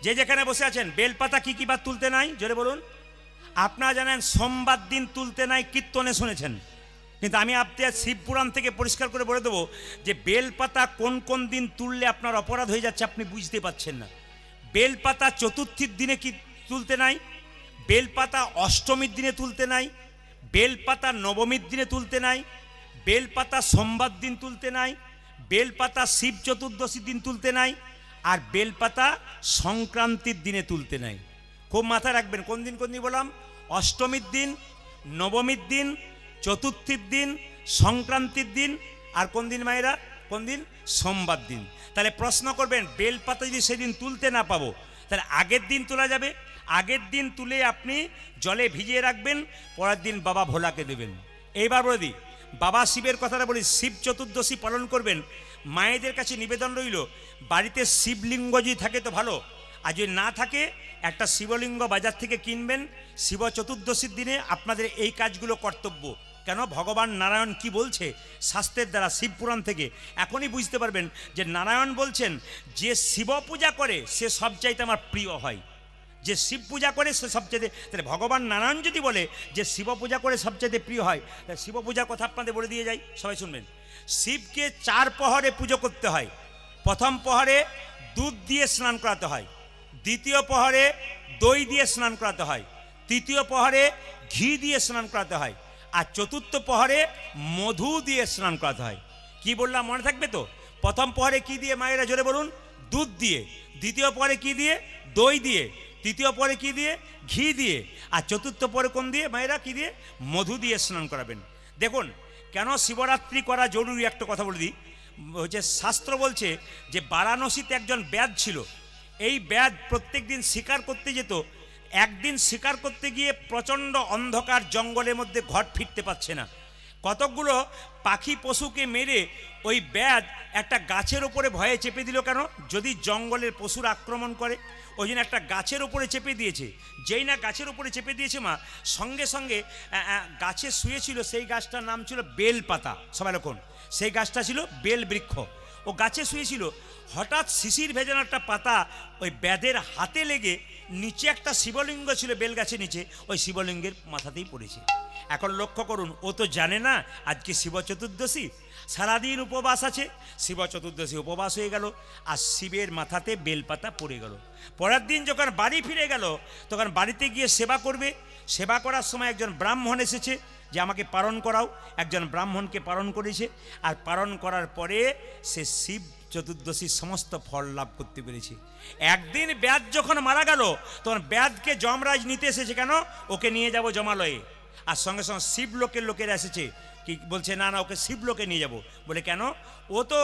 যে যেখানে বসে আছেন, বেলপাতা কি কি বার তুলতে নাই জোরে বলুন। আপনারা জানেন সোমবার দিন তুলতে নাই, কীর্তনে শুনেছেন, কিন্তু আমি আপনার শিবপুরাণ থেকে পরিষ্কার করে বলে দেবো যে বেলপাতা কোন কোন দিন তুললে আপনার অপরাধ হয়ে যাচ্ছে আপনি বুঝতে পারছেন না। বেলপাতা চতুর্থীর দিনে কি তুলতে নাই, বেলপাতা অষ্টমীর দিনে তুলতে নাই, বেলপাতা নবমীর দিনে তুলতে নাই, বেলপাতা সোমবার দিন তুলতে নাই, বেলপাতা শিব চতুর্দশীর দিন তুলতে নাই, আর বেলপাতা সংক্রান্তির দিনে তুলতে নাই। খুব মাথায় রাখবেন কোন দিন বললাম, অষ্টমীর দিন, নবমীর দিন, চতুর্থীর দিন, সংক্রান্তির দিন, আর কোন দিন মায়েরা, কোন দিন, সোমবার দিন। তাহলে প্রশ্ন করবেন বেলপাতা যদি সেদিন তুলতে না পাবো তাহলে আগের দিন তোলা যাবে। আগের দিন তুলে আপনি জলে ভিজিয়ে রাখবেন, পরের দিন বাবা ভোলাকে দেবেন। এইবার বলে দিই, বাবা শিবের কথাটা বলি, শিব চতুর্দশী পালন করবেন। মায়েদের কাছে নিবেদন রইল, বাড়িতে শিবলিঙ্গ যদি থাকে তো ভালো, আর যদি না থাকে একটা শিবলিঙ্গ বাজার থেকে কিনবেন। শিব চতুর্দশীর দিনে আপনাদের এই কাজগুলো কর্তব্য। কেন, ভগবান নারায়ণ কি বলছে শাস্ত্রের দ্বারা, শিবপুরাণ থেকে এখনই বুঝতে পারবেন যে নারায়ণ বলছেন যে শিব পূজা করে সে সবচাইতে আমার প্রিয় হয়। যে শিব পূজা করে সে সবচাইতে, তাহলে ভগবান নারায়ণ যদি বলে যে শিব পূজা করে সবচাইতে প্রিয় হয়, তাহলে শিব পূজার কথা আপনাদের বলে দিয়ে যাই, সবাই শুনবেন। শিবকে 4 প্রহরে পুজো করতে হয়। প্রথম প্রহরে দুধ দিয়ে স্নান করাতে হয়, দ্বিতীয় প্রহরে দই দিয়ে স্নান করাতে হয়, তৃতীয় প্রহরে ঘি দিয়ে স্নান করাতে হয়, আর চতুর্থ প্রহরে মধু দিয়ে স্নান করাতে হয়। কি বললাম মনে থাকবে তো? প্রথম প্রহরে কি দিয়ে মায়েরা জোরে বলুন, দুধ দিয়ে। দ্বিতীয় প্রহরে কি দিয়ে, দই দিয়ে। তৃতীয় পরে কি দিয়ে, ঘি দিয়ে। আর চতুর্থ পরে কোন দিয়ে মায়েরা, কি দিয়ে, মধু দিয়ে স্নান করাবেন। দেখুন কেন শিবরাত্রি করা জরুরি, একটা কথা বলে দিই। হচ্ছে শাস্ত্র বলছে যে বারাণসীতে একজন ব্যাধ ছিল। এই ব্যাধ প্রত্যেক দিন শিকার করতে যেত। একদিন শিকার করতে গিয়ে প্রচণ্ড অন্ধকার জঙ্গলের মধ্যে ঘর ফিরতে পারছে না। কতকগুলো পাখি পশুকে মেরে ওই ব্যাধ একটা গাছের ওপরে ভয়ে চেপে দিল। কেন, যদি জঙ্গলের পশুর আক্রমণ করে, ওই জন্য একটা গাছের ওপরে চেপে দিয়েছে। যেই না গাছের ওপরে চেপে দিয়েছে মা, সঙ্গে সঙ্গে গাছে শুয়েছিল, সেই গাছটার নাম ছিল বেলপাতা। সবাই লক্ষণ, সেই গাছটা ছিল বেল বৃক্ষ। ও গাছে শুয়েছিল, হঠাৎ শিশির ভেজানো একটা পাতা ওই ব্যাধের হাতে লেগে নিচে একটা শিবলিঙ্গ ছিল বেল গাছের নিচে, ওই শিবলিঙ্গের মাথাতেই পড়েছে। এখন লক্ষ্য করুন, ও তো জানে না আজকে শিব চতুর্দশী, সারাদিন উপবাস আছে। শিব চতুর্দশী উপবাস হয়ে গেল, আর শিবের মাথাতে বেলপাতা পড়ে গেল। পরের দিন যখন বাড়ি ফিরে গেল, তখন বাড়িতে গিয়ে সেবা করবে। সেবা করার সময় একজন ব্রাহ্মণ এসেছে যে আমাকে পালন করাও। একজন ব্রাহ্মণকে পালন করেছে, আর পালন করার পরে সে শিব চতুর্দশীর সমস্ত ফল লাভ করতে পেরেছে। একদিন ব্যাধ যখন মারা গেল, তখন ব্যাধকে যমরাজ নিতে এসেছে। কেন, ওকে নিয়ে যাব জমালয়ে। আর সঙ্গে সঙ্গে শিবলোকের লোকেরা এসেছে, কি বলছে, না না ওকে শিবলোকে নিয়ে যাব। বলে কেন, ও তো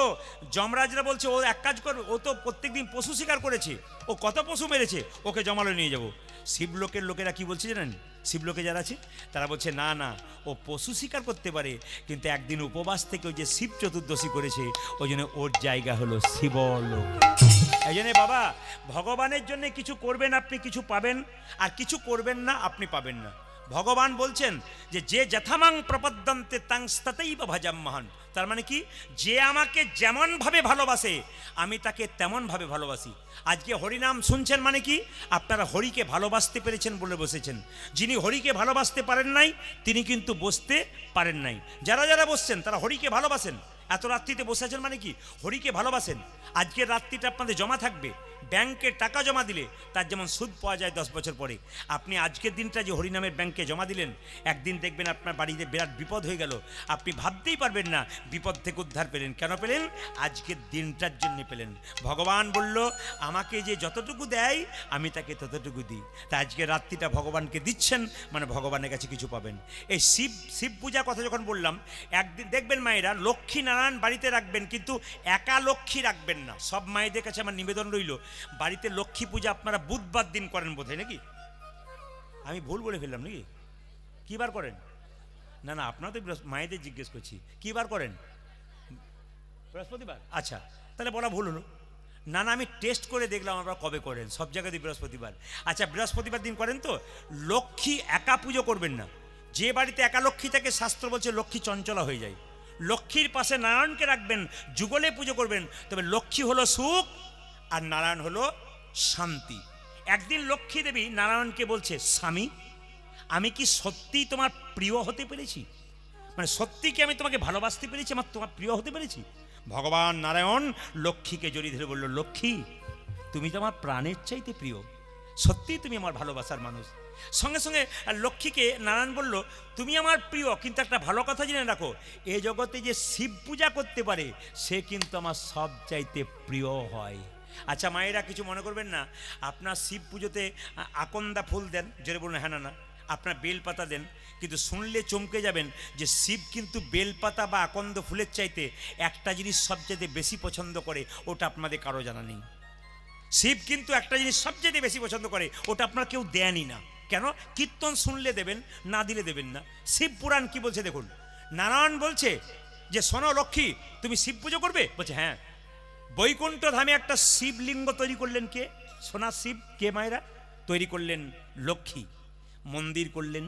যমরাজরা বলছে ও এক কাজ করবে, ও তো প্রত্যেকদিন পশু শিকার করেছে, ও কত পশু মেরেছে, ওকে জমালয়ে নিয়ে যাব। শিবলোকের লোকেরা কি বলছে জানেন, শিবলোকে যারা আছে তারা বলছে না না, ও পশু শিকার করতে পারে, কিন্তু একদিন উপবাস থেকে ওই যে শিব চতুর্দশী করেছে, ওই জন্য ওর জায়গা হলো শিবলোক। এই জন্য বাবা, ভগবানের জন্য কিছু করবেন আপনি কিছু পাবেন, আর কিছু করবেন না আপনি পাবেন না। ভগবান বলছেন যে যে যথামাং প্রপদ্যন্তে তাং ততৈব ভজাম্যহং। তার মানে কি, যে আমাকে যেমনভাবে ভালোবাসে আমি তাকে তেমনভাবে ভালোবাসি। আজকে হরিনাম শুনছেন মানে কি, আপনারা হরিকে ভালোবাসতে পেরেছেন বলে বসেছেন। যিনি হরিকে ভালোবাসতে পারেন নাই তিনি কিন্তু বসতে পারেন নাই। যারা যারা বসছেন তারা হরিকে ভালোবাসেন। এত রাত্রিতে বসে আছেন মানে কি, হরিকে ভালোবাসেন। আজকের রাত্রিটা আপনাদের জমা থাকবে। ব্যাংকে টাকা জমা দিলে তার যেমন সুদ পাওয়া যায় 10 বছর পরে, আপনি আজকের দিনটা যে হরিনামের ব্যাংকে জমা দিলেন, একদিন দেখবেন আপনার বাড়িতে বিরাট বিপদ হয়ে গেল। আপনি ভাবতেই পারবেন না বিপদ থেকে উদ্ধার পেলেন। কেন পেলেন, আজকের দিনটার জন্য পেলেন। ভগবান বলল আমাকে যে যতটুকু দেয় আমি তাকে ততটুকু দিই। তা আজকের রাত্রিটা ভগবানকে দিচ্ছেন মানে ভগবানের কাছে কিছু পাবেন। এই শিব পূজার কথা যখন বললাম, একদিন দেখবেন মায়েরা লক্ষ্মী নারায়ণ বাড়িতে রাখবেন, কিন্তু একা লক্ষ্মী রাখবেন না। সব মায়েদের কাছে আমার নিবেদন রইল, বাড়িতে লক্ষ্মী পূজা আপনারা বুধবার দিন করেন বোধহয়, নাকি? আমি ভুল বলে ফেললাম নাকি? কি বার করেন? না না, আপনারা তো মায়েদের জিজ্ঞেস করছি, কি বার করেন? বৃহস্পতিবার। আচ্ছা, তাহলে বলা ভুল হলো। না না, আমি টেস্ট করে দেখলাম আপনারা কবে করেন, সব জায়গাতে বৃহস্পতিবার। আচ্ছা, বৃহস্পতিবার দিন করেন তো। লক্ষ্মী একা পুজো করবেন না। যে বাড়িতে একা লক্ষ্মী থাকে, শাস্ত্র বলছে লক্ষ্মী চঞ্চলা হয়ে যায়। লক্ষ্মীর পাশে নারায়ণকে রাখবেন, যুগলে পুজো করবেন, তবে লক্ষ্মী হলো সুখ আর নারায়ণ হলো শান্তি। একদিন লক্ষ্মী দেবী নারায়ণকে বলছে, স্বামী আমি কি সত্যিই তোমার প্রিয় হতে পেরেছি? মানে সত্যি কি আমি তোমাকে ভালোবাসতে পেরেছি, আমার তোমার প্রিয় হতে পেরেছি? ভগবান নারায়ণ লক্ষ্মীকে জড়িয়ে ধরে বলল, লক্ষ্মী তুমি তো আমার প্রাণের চাইতে প্রিয়, সত্যিই তুমি আমার ভালোবাসার মানুষ। সঙ্গে সঙ্গে লক্ষ্মীকে নারায়ণ বলল, তুমি আমার প্রিয়, কিন্তু একটা ভালো কথা জেনে রাখো, এ জগতে যে শিব পূজা করতে পারে সে কিন্তু আমার সব চাইতে প্রিয় হয়। আচ্ছা মায়েরা কিছু মনে করবেন না, আপনার শিব পুজোতে আকন্দা ফুল দেন, জোরে বলুন হ্যাঁ না না, আপনার বেলপাতা দেন, কিন্তু শুনলে চমকে যাবেন যে শিব কিন্তু বেলপাতা বা আকন্দ ফুলের চাইতে একটা জিনিস সবচেয়ে বেশি পছন্দ করে, ওটা আপনাদের কারো জানা নেই। শিব কিন্তু একটা জিনিস সবচেয়ে বেশি পছন্দ করে, ওটা আপনার কেউ দেয়নি না। কেন? কীর্তন শুনলে দেবেন, না দিলে দেবেন না। শিব পুরাণ কি বলছে দেখুন, নারায়ণ বলছে যে শোনো লক্ষ্মী, তুমি শিব পুজো করবে? বলছে হ্যাঁ। বৈকুণ্ঠ ধামে একটা শিবলিঙ্গ তৈরি করলেন কে? সোনার শিব। কে মায়েরা? তৈরি করলেন লক্ষ্মী। মন্দির করলেন,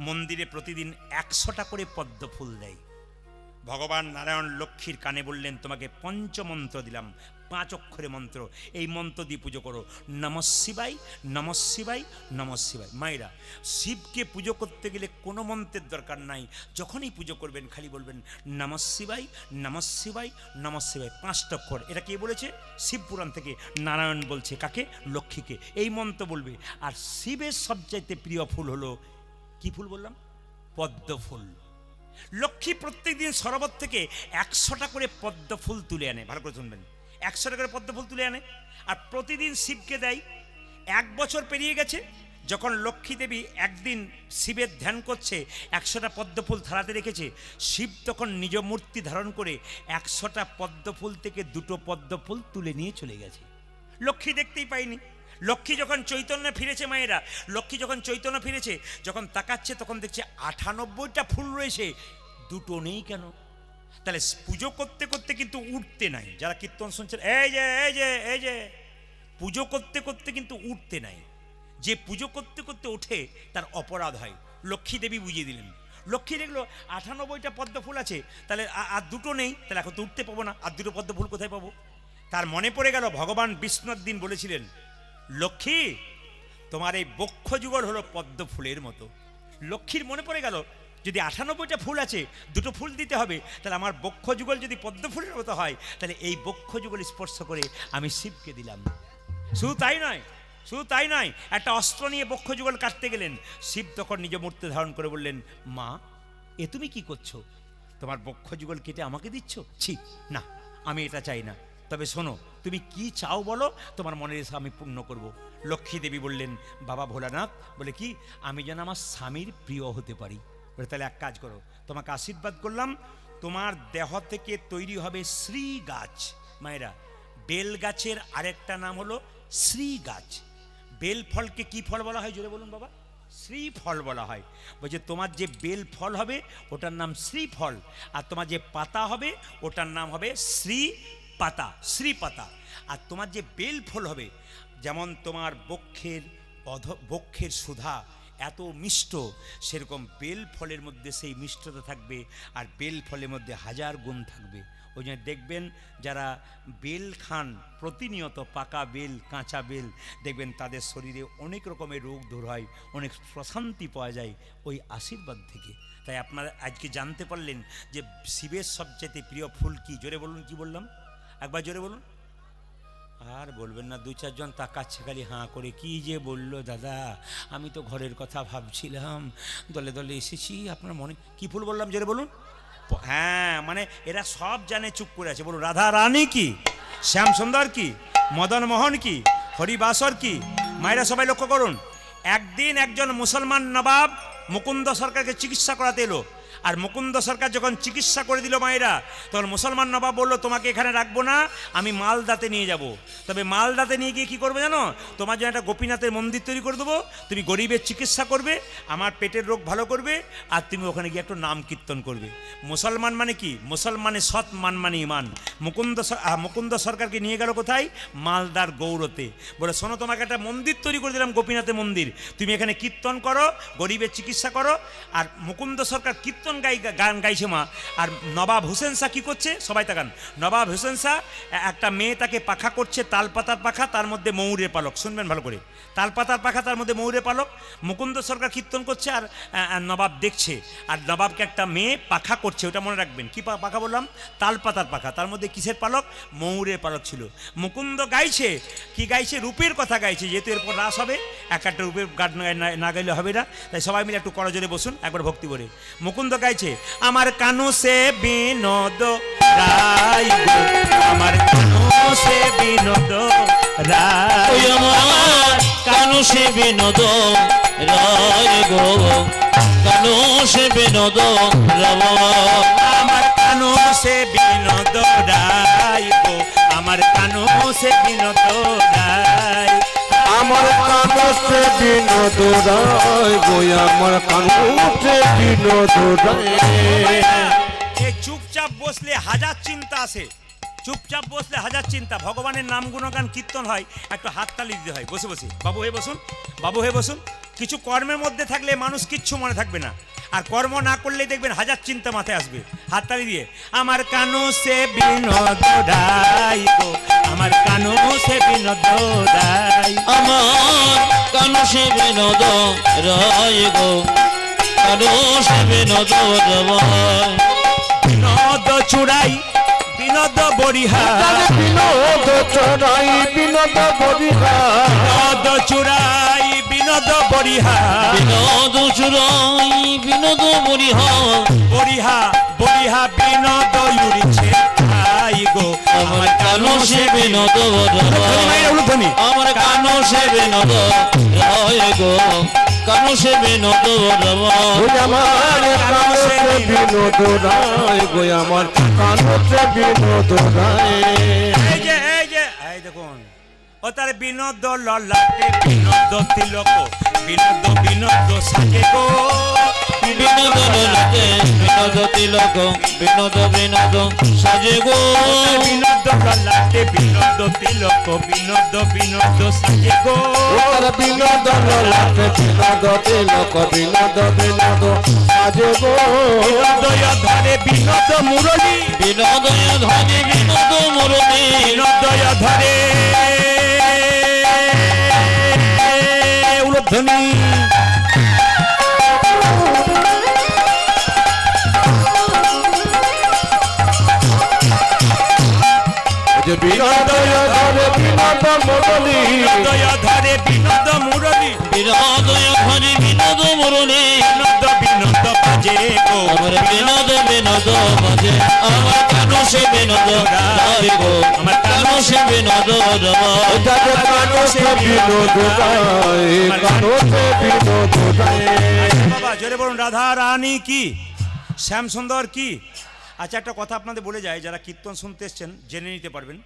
মন্দিরে প্রতিদিন 100টা করে পদ্ম ফুল দেয়। ভগবান নারায়ণ লক্ষ্মীর কানে বললেন, তোমাকে পঞ্চমন্ত্র দিলাম, 5 অক্ষরে মন্ত্র, এই মন্ত্র দিয়ে পুজো করো, নমঃ শিবায় নমঃ শিবায় নমঃ শিবায়। মায়েরা শিবকে পুজো করতে গেলে কোনো মন্ত্রের দরকার নাই, যখনই পুজো করবেন খালি বলবেন নমঃ শিবায় নমঃ শিবায় নমঃ শিবায়, 5টা অক্ষর। এটা কে বলেছে? শিবপুরাণ থেকে নারায়ণ বলছে। কাকে? লক্ষ্মীকে। এই মন্ত্র বলবে। আর শিবের সবচাইতে প্রিয় ফুল হলো, কি ফুল বললাম? পদ্ম ফুল। লক্ষ্মী প্রত্যেকদিন সরোবর থেকে 100টা করে পদ্ম ফুল তুলে আনে। ভালো করে শুনবেন, 100টা করে পদ্ম ফুল তুলে আনে আর প্রতিদিন শিবকে দেয়। 1 বছর পেরিয়ে গেছে, যখন লক্ষ্মী দেবী একদিন শিবের ধ্যান করছে, 100টা পদ্ম ফুল থালাতে রেখেছে, শিব তখন নিজ মূর্তি ধারণ করে 100টা পদ্ম ফুল থেকে 2টো পদ্ম ফুল তুলে নিয়ে চলে গেছে। লক্ষ্মী দেখতেই পায়নি। লক্ষ্মী যখন চৈতন্য ফিরেছে, মায়েরা লক্ষ্মী যখন চৈতন্য ফিরেছে, যখন তাকাচ্ছে তখন দেখছে 98টা ফুল রয়েছে, 2টো নেই কেন? তাহলে পুজো করতে করতে কিন্তু উঠতে নাই। যারা কীর্তন শুনছেন, এই যে এই যে এই যে, পুজো করতে করতে কিন্তু উঠতে নাই। যে পুজো করতে করতে ওঠে তার অপরাধ হয়। লক্ষ্মী দেবী বুঝিয়ে দিলেন। লক্ষ্মী দেখলো 98টা পদ্ম ফুল আছে, তাহলে আর 2টো নেই, তাহলে এখন তো উঠতে পাবো না, আর 2টো পদ্ম ফুল কোথায় পাবো? তার মনে পড়ে গেল ভগবান বিষ্ণু দিন বলেছিলেন, লক্ষ্মী তোমার এই বক্ষ যুগল হলো পদ্ম ফুলের মতো। লক্ষ্মীর মনে পড়ে গেল, যদি 98টা ফুল আছে, 2টো ফুল দিতে হবে, তাহলে আমার বক্ষ যুগল যদি পদ্ম ফুলের মতো হয়, তাহলে এই বক্ষ যুগল স্পর্শ করে আমি শিবকে দিলাম। শুধু তাই নয়, শুধু তাই নয়, একটা অস্ত্র নিয়ে বক্ষ যুগল কাটতে গেলেন। শিব তখন নিজ মূর্তি ধারণ করে বললেন, মা এ তুমি কি করছো? তোমার বক্ষ যুগল কেটে আমাকে দিচ্ছ? ছি না, আমি এটা চাই না। তবে শোনো, তুমি কি চাও বলো, তোমার মনের ইচ্ছা আমি পূর্ণ করব। লক্ষ্মী দেবী বললেন, বাবা ভোলানাথ, বলে কি, আমি যেন আমার স্বামীর প্রিয় হতে পারি। বলে তাহলে এক কাজ করো, তোমাকে আশীর্বাদ করলাম, তোমার দেহ থেকে তৈরি হবে শ্রী গাছ। মায়েরা বেল গাছের আরেকটা নাম হলো শ্রী গাছ। বেল ফলকে কি ফল বলা হয় জোরে বলুন বাবা? শ্রী ফল বলা হয়। বলছে তোমার যে বেল ফল হবে ওটার নাম শ্রী ফল, আর তোমার যে পাতা হবে ওটার নাম হবে শ্রী পাতা, শ্রী পাতা। আর তোমার যে বেল ফল হবে, যেমন তোমার বক্ষের সুধা এত মিষ্ট, সেরকম বেল ফলের মধ্যে সেই মিষ্টতা থাকবে, আর বেল ফলের মধ্যে 1000 গুণ থাকবে। ওই জন্য দেখবেন যারা বেল খান প্রতিনিয়ত, পাকা বেল, কাঁচা বেল, দেখবেন তাদের শরীরে অনেক রকমের রোগ দূর হয়, অনেক প্রশান্তি পাওয়া যায় ওই আশীর্বাদ থেকে। তাই আপনারা আজকে জানতে পারলেন যে শিবের সবচেয়ে প্রিয় ফুল কি। জোরে বলুন, কি বললাম? একবার জোরে বলুন। আর বলবেন না, 2-4 জন তাকাচ্ছে খালি হাঁ করে, কি যে বললো দাদা, আমি তো ঘরের কথা ভাবছিলাম, দলে দলে এসেছি। আপনার মনে কি ফুল বললাম জোরে বলুন? হ্যাঁ, মানে এরা সব জানে, চুপ করে আছে। বলুন, রাধা রানী কি, শ্যাম সুন্দর কি, মদন মোহন কি, হরিবাসর কি। মায়েরা সবাই লক্ষ্য করুন, একদিন একজন মুসলমান নবাব মুকুন্দ সরকারকে চিকিৎসা করাতে এলো। আর মুকুন্দ সরকার যখন চিকিৎসা করে দিল মায়েরা, তখন মুসলমান নবাব বলল, তোমাকে এখানে রাখবো না, আমি মালদাতে নিয়ে যাব। তবে মালদাতে নিয়ে গিয়ে কী করবে জানো? তোমার জন্য একটা গোপীনাথের মন্দির তৈরি করে দেবো, তুমি গরিবের চিকিৎসা করবে, আমার পেটের রোগ ভালো করবে, আর তুমি ওখানে গিয়ে একটু নাম কীর্তন করবে। মুসলমান মানে কি? মুসলমানের সৎ মান মানে ইমান। মুকুন্দ সরকারকে নিয়ে গেল কোথায়? মালদার গৌড়তে। বলে, শোনো, তোমাকে একটা মন্দির তৈরি করে দিলাম, গোপীনাথের মন্দির, তুমি এখানে কীর্তন করো, গরিবের চিকিৎসা করো। আর মুকুন্দ সরকার কীর্তন গান গাইছে মা। আর নবাব হোসেন শাহ কী করছে, সবাই তাকান, নবাব হোসেন শাহ একটা মেয়ে তাকে পাখা করছে, তালপাতার পাখা, তার মধ্যে ময়ূরের পালক। শুনবেন ভালো করে, তালপাতার পাখা, তার মধ্যে ময়ূরের পালক। মুকুন্দ সরকার কীর্তন করছে আর নবাব দেখছে, আর নবাবকে একটা মেয়ে পাখা করছে, ওটা মনে রাখবেন। কি পাখা বললাম? তালপাতার পাখা, তার মধ্যে কিসের পালক? ময়ূরের পালক ছিল। মুকুন্দ গাইছে, কি গাইছে? রূপের কথা গাইছে, যেহেতু এরপর রাস হবে, এক একটা রূপের গান না গাইলে হবে না, তাই সবাই মিলে একটু করজোরে বসুন, একবার ভক্তি করে। মুকুন্দ গাইছে, আমার কানু সে বিনোদ রায় গো, আমার কানু সে বিনোদ রায়, আমার কানু সে বিনোদ রায় গো, কানু সে বিনোদ রায়, আমার কানু সে বিনোদ রায় গো, আমার কানু সে বিনোদ রায়, আমার কানসে বিনোদ রায় গো, আমার কানসে বিনোদ রায়। এই চুপচাপ বসলে হাজার চিন্তা আসে, চুপচাপ বসলে হাজার চিন্তা। ভগবানের নাম গুণগান কীর্তন হয়, একটু হাততালি দিতে হয় বসে বসে। বাবু হয়ে বসুন, বাবু হয়ে বসুন। কিছু কর্মের মধ্যে থাকলে মানুষ কিচ্ছু মনে থাকবে না, আর কর্ম না করলেই দেখবেন হাজার চিন্তা মাথায় আসবে। হাততালি দিয়ে, আমার কানু সে বিনোদ রায় গো, আমার কানু সে বিনোদ রায়, আমার কানু সে বিনোদ রায় গো, কানু সে বিনোদ রায়, বিনোদ চূড়াই বিনোদ বরিহার, বিনোদ চড়াই বিনোদ বরিহার, বিনোদ চূড়াই বিনোদ বরিহার, বিনোদ চুরাই বিনোদ বরিহার, বরিহা বরিহা বিনোদ উড়িছে তাই গো, আমার কানু সে বিনোদ রায়, উলুধ্বনি, আমার কানু সে বিনোদ রায় গো, কানু সে বিনোদ রায়, ওই আমার কানসে বিনোদ রায় গো, আমার কানসে বিনোদ রায়। এই যে এই দেখুন, ও তার বিনোদ ললাটে বিনোদ তিলক, বিনোদ বিনোদ সাজে গো, বিনোদ ললাটে বিনোদ তিলক, বিনোদ বিনোদ সাজে গো, বিনোদ ললাটে বিনোদ তিলক, বিনোদ বিনোদ সাজে গো, ওর বিনোদ ললাটে বিনোদ তিলক, বিনোদ বিনোদ সাজে গো, বিনোদয় ধরে বিনোদ মুরলী, বিনোদয় ধরে বিনোদ মুরলী, বিনোদয় ধরে উলধ্বনি, যে বিনোদ ধরে বিনোদ মুরলী, বিনোদয় ধরে বিনোদ মুরলী, বিনোদয় ধরে বিনোদ মুরলী, বিনোদ বিনোদ বাজে গো, আমার বিনোদ বিনোদ বাজে, আমার কানু সে বিনোদ রায় গো, আমার কানু সে বিনোদ রায়, যাকে কানসে বিনোদ রায়, কানসে বিনোদ রায়। বাবা জোরে বলুন, রাধা রানী কি, শ্যাম সুন্দর কি। আচ্ছা, একটা কথা আপনাদের বলে যায়, যারা কীর্তন শুনতে এসছেন জেনে নিতে পারবেন,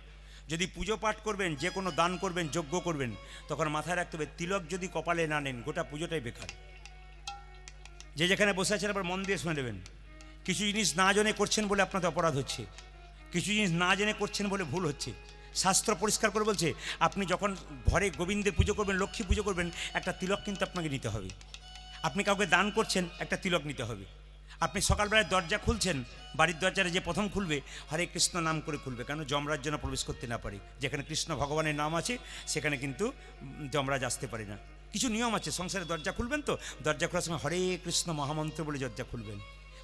যদি পুজো পাঠ করবেন, যে কোনো দান করবেন, যজ্ঞ করবেন, তখন মাথায় রাখতে হবে, তিলক যদি কপালে না নেন গোটা পুজোটাই বেকার। যে যেখানে বসে আছেন আবার মন দিয়ে শুনে নেবেন, কিছু জিনিস না জেনে করছেন বলে আপনাদের অপরাধ হচ্ছে, কিছু জিনিস না জেনে করছেন বলে ভুল হচ্ছে। শাস্ত্র পরিষ্কার করে বলছে, আপনি যখন ঘরে গোবিন্দের পুজো করবেন, লক্ষ্মী পুজো করবেন, একটা তিলক কিন্তু আপনাকে নিতে হবে। আপনি কাউকে দান করছেন, একটা তিলক নিতে হবে। আপনি সকালবেলায় দরজা খুলছেন, বাড়ির দরজাটা যে প্রথম খুলবে হরে কৃষ্ণ নাম করে খুলবে, কেন যমরাজ যেন প্রবেশ করতে না পারে। যেখানে কৃষ্ণ ভগবানের নাম আছে সেখানে কিন্তু যমরাজ আসতে পারে না। কিছু নিয়ম আছে, সংসারে দরজা খুলবেন তো দরজা খোলার সময় হরে কৃষ্ণ মহামন্ত্র বলে দরজা খুলবেন।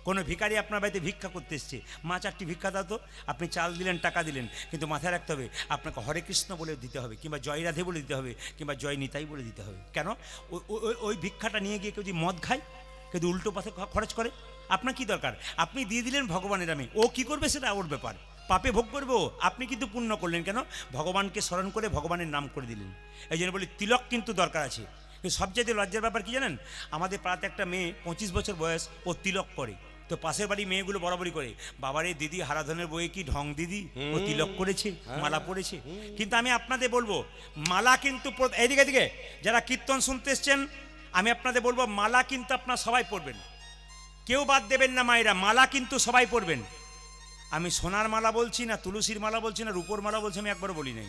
কোনো ভিখারি আপনার বাড়িতে ভিক্ষা করতে এসছে, মা চারটি ভিক্ষা দাও তো, আপনি চাল দিলেন, টাকা দিলেন, কিন্তু মাথায় রাখতে হবে আপনাকে হরে কৃষ্ণ বলে দিতে হবে, কিংবা জয় রাধে বলে দিতে হবে, কিংবা জয় নিতাই বলে দিতে হবে। কেন? ওই ভিক্ষাটা নিয়ে গিয়ে কেউ যদি মদ খায়, কেউ উল্টো পথে খরচ করে, আপনার কি দরকার? আপনি দিয়ে দিলেন ভগবানের নামে, ও কি করবে সেটা ওর ব্যাপার, পাপে ভোগ করবে ও, আপনি কিন্তু পুণ্য করলেন। কেন? ভগবানকে স্মরণ করে ভগবানের নাম করে দিলেন। এই জন্য বলি তিলক কিন্তু দরকার আছে। কিন্তু সবচেয়ে লজ্জার ব্যাপার কি জানেন? আমাদের পাড়াতে একটা মেয়ে 25 বছর বয়স, ও তিলক করে, তো পাশের বাড়ি মেয়েগুলো বরাবরই করে, বাবারে দিদি হারাধনের বইয়ে কি ঢং দিদি, ও তিলক করেছে, মালা পড়েছে। কিন্তু আমি আপনাদের বলবো, মালা কিন্তু এইদিকে এদিকে যারা কীর্তন শুনতে এসছেন, আমি আপনাদের বলবো, মালা কিন্তু আপনারা সবাই পড়বেন, কেউ বাদ দেবেন না মায়েরা, মালা কিন্তু সবাই পড়বেন। আমি সোনার মালা বলছি না, তুলসীর মালা বলছি না, রূপোর মালা বলছি, আমি একবারও বলি নাই।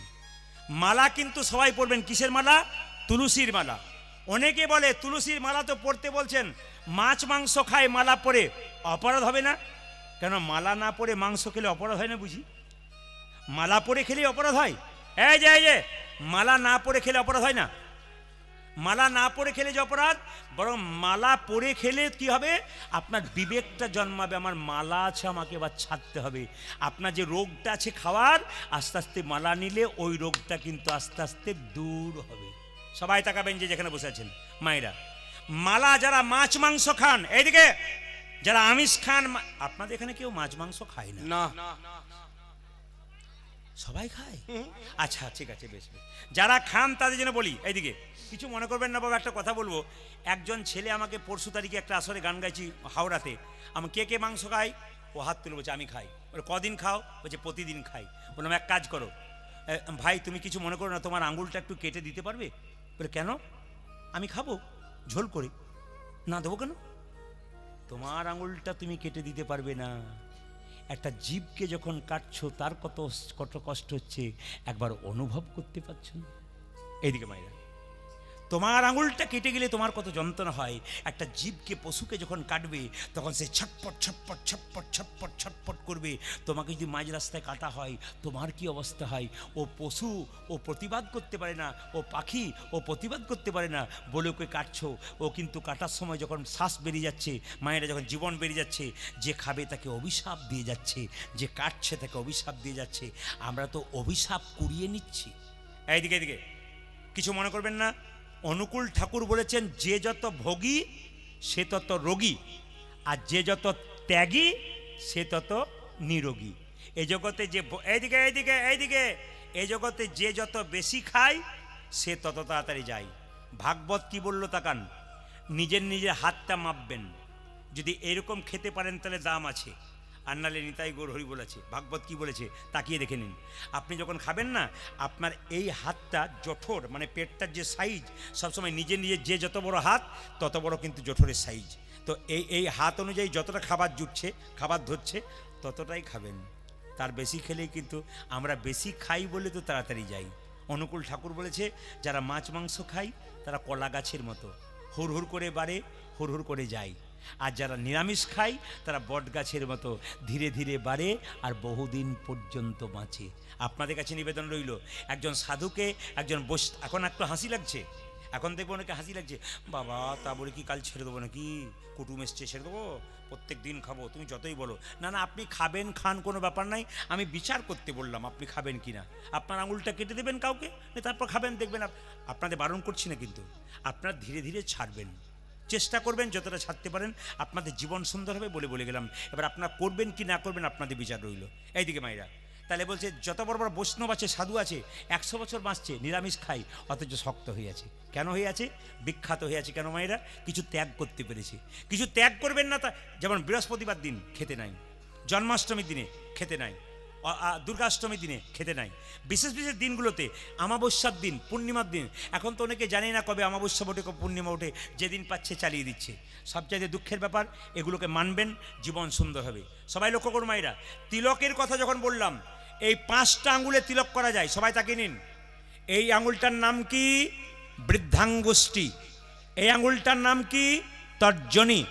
মালা কিন্তু সবাই পড়বেন। কিসের মালা? তুলসীর মালা। অনেকে বলে তুলসীর মালা তো পড়তে বলছেন, মাছ মাংস খায় মালা পরে অপরাধ হবে না? কেন মালা না পরে মাংস খেলে অপরাধ হয় না বুঝি? মালা পরে খেলে অপরাধ হয়? এই যে মালা না পরে খেলে অপরাধ হয় না? মালা না পরে খেলে যে অপরাধ, বরং মালা পরে খেলে কি হবে, আপনার বিবেকটা জন্মাবে, আমার মালা আছে আমাকে এবার ছাড়তে হবে। আপনার যে রোগটা আছে খাওয়ার, আস্তে আস্তে মালা নিলে ওই রোগটা কিন্তু আস্তে আস্তে দূর হবে। সবাই তাকাবেন যে যেখানে বসে আছেন মায়েরা। মালা যারা মাছ মাংস খান, এইদিকে যারা আমিষ খান, আপনাদের এখানে কেউ মাছ মাংস খায় না? না, সবাই খায়? আচ্ছা ঠিক আছে, বেশ বেশ। যারা খান তাদের জন্য বলি, এইদিকে কিছু মনে করবেন না বাবা, একটা কথা বলবো। একজন ছেলে আমাকে পরশু তারিখে একটা আসরে গান গাইছি হাওড়াতে, আমি কে কে মাংস খাই, ও হাত তুলে বলছে আমি খাই। বলে কদিন খাও? বলছে প্রতিদিন খাই। বললাম এক কাজ করো ভাই, তুমি কিছু মনে করো না, তোমার আঙুলটা একটু কেটে দিতে পারবে? বলে কেন? আমি খাবো ঝোল করে। না দেবো কেন? তোমার আঙুলটা তুমি কেটে দিতে পারবে না, একটা জীবকে যখন কাটছো তার কত কত কষ্ট হচ্ছে একবার অনুভব করতে পারছো না? এইদিকে মায়েরা, তোমার আঙুলটা কেটে গেলে তোমার কত যন্ত্রণা হয়, একটা জীবকে পশুকে যখন কাটবে তখন সে ছটপট ছটপট ছটপট ছটপট ছটপট করবে। তোমাকে যদি মাঝ রাস্তায় কাটা হয় তোমার কি অবস্থা হয়? ও পশু, ও প্রতিবাদ করতে পারে না, ও পাখি, ও প্রতিবাদ করতে পারে না বলে ওকে কাটছো। ও কিন্তু কাটার সময় যখন শ্বাস বেরিয়ে যাচ্ছে, মায়েরা যখন জীবন বেরিয়ে যাচ্ছে, যে খাবে তাকে অভিশাপ দিয়ে যাচ্ছে, যে কাটছে তাকে অভিশাপ দিয়ে যাচ্ছে। আমরা তো অভিশাপ কুড়িয়ে নিচ্ছি। এইদিকে এদিকে কিছু মনে করবেন না। অনুকূল ঠাকুর বলেছেন, যে যত ভোগী সে তত রোগী, আর যে যত ত্যাগী সে তত নিরোগী। এই জগতে যে এইদিকে এইদিকে এইদিকে এই জগতে যে যত বেশি খায় সে তত তাড়াতাড়ি যায়। ভাগবত কি বলল তাকান, নিজের নিজের হাতটা মাপবেন, যদি এরকম খেতে পারেন তাহলে দাম আছে, আর নালে নিতাই গৌর হরি বলেছে। ভাগবত কি বলেছে তাকিয়ে দেখে নিন। আপনি যখন খাবেন না, আপনার এই হাতটা জঠর, মানে পেটটার যে সাইজ, সবসময় নিজের নিজের যে যত বড় হাত তত বড় কিন্তু জঠরের সাইজ। তো এই হাত অনুযায়ী যতটা খাবার জুটছে, খাবার ধরছে, ততটাই খাবেন। তার বেশি খেলেই কিন্তু আমরা বেশি খাই বলে তো তাড়াতাড়ি যাই। অনুকূল ঠাকুর বলেছে, যারা মাছ মাংস খায় তারা কলা গাছের মতো, হুড় হুড় করে বাড়ে, হুড় হুড় করে যায়। আর যারা নিরামিষ খায় তারা বট গাছের মতো ধীরে ধীরে বাড়ে আর বহুদিন পর্যন্ত বাঁচে। আপনাদের কাছে নিবেদন রইল, একজন সাধুকে একজন এখন একটু হাসি লাগছে, এখন দেখবো অনেকে হাসি লাগছে, বাবা তা বলে কি কাল ছেড়ে দেবো নাকি, কুটুম এসছে ছেড়ে দেবো, প্রত্যেক দিন খাবো, তুমি যতই বলো। না না, আপনি খাবেন, খান, কোনো ব্যাপার নাই, আমি বিচার করতে বললাম আপনি খাবেন কি না। আপনার আঙুলটা কেটে দেবেন কাউকে, তারপর খাবেন, দেখবেন। আপনাদের বারণ করছি না, কিন্তু আপনারা ধীরে ধীরে ছাড়বেন, চেষ্টা করবেন যতটা ছাড়তে পারেন, আপনাদের জীবন সুন্দর হবে বলে গেলাম। এবার আপনারা করবেন কি না করবেন আপনাদের বিচার রইল। এইদিকে মায়েরা, তাহলে বলছে যত বড় বড় বৈষ্ণব আছে, সাধু আছে, 100 বছর বাঁচছে, নিরামিষ খাই, অথচ শক্ত হয়ে আছে। কেন হয়ে আছে? বিখ্যাত হয়ে আছে কেন মায়েরা? কিছু ত্যাগ করতে পেরেছে। কিছু ত্যাগ করবেন না, তা যেমন বৃহস্পতিবার দিন খেতে নাই, জন্মাষ্টমীর দিনে খেতে নাই, দুর্গাষ্টমীর দিনে খেতে নাই, বিশেষ বিশেষ দিনগুলোতে, অমাবস্যার দিন, পূর্ণিমার দিন। এখন তো অনেকে জানে না কবে অমাবস্যা ওঠে, কবে পূর্ণিমা ওঠে, যেদিন পাচ্ছে চালিয়ে দিচ্ছে। সবচাইতে দুঃখের ব্যাপার, এগুলোকে মানবেন, জীবন সুন্দর হবে। সবাই লক্ষ্য করুন মায়েরা, তিলকের কথা যখন বললাম, এই 5টা আঙ্গুলে তিলক করা যায়, সবাই তাকে নিন। এই আঙ্গুলটার নাম কি? বৃদ্ধাঙ্গুষ্টি। এই আঙ্গুলটার নাম কি? তর্জনী।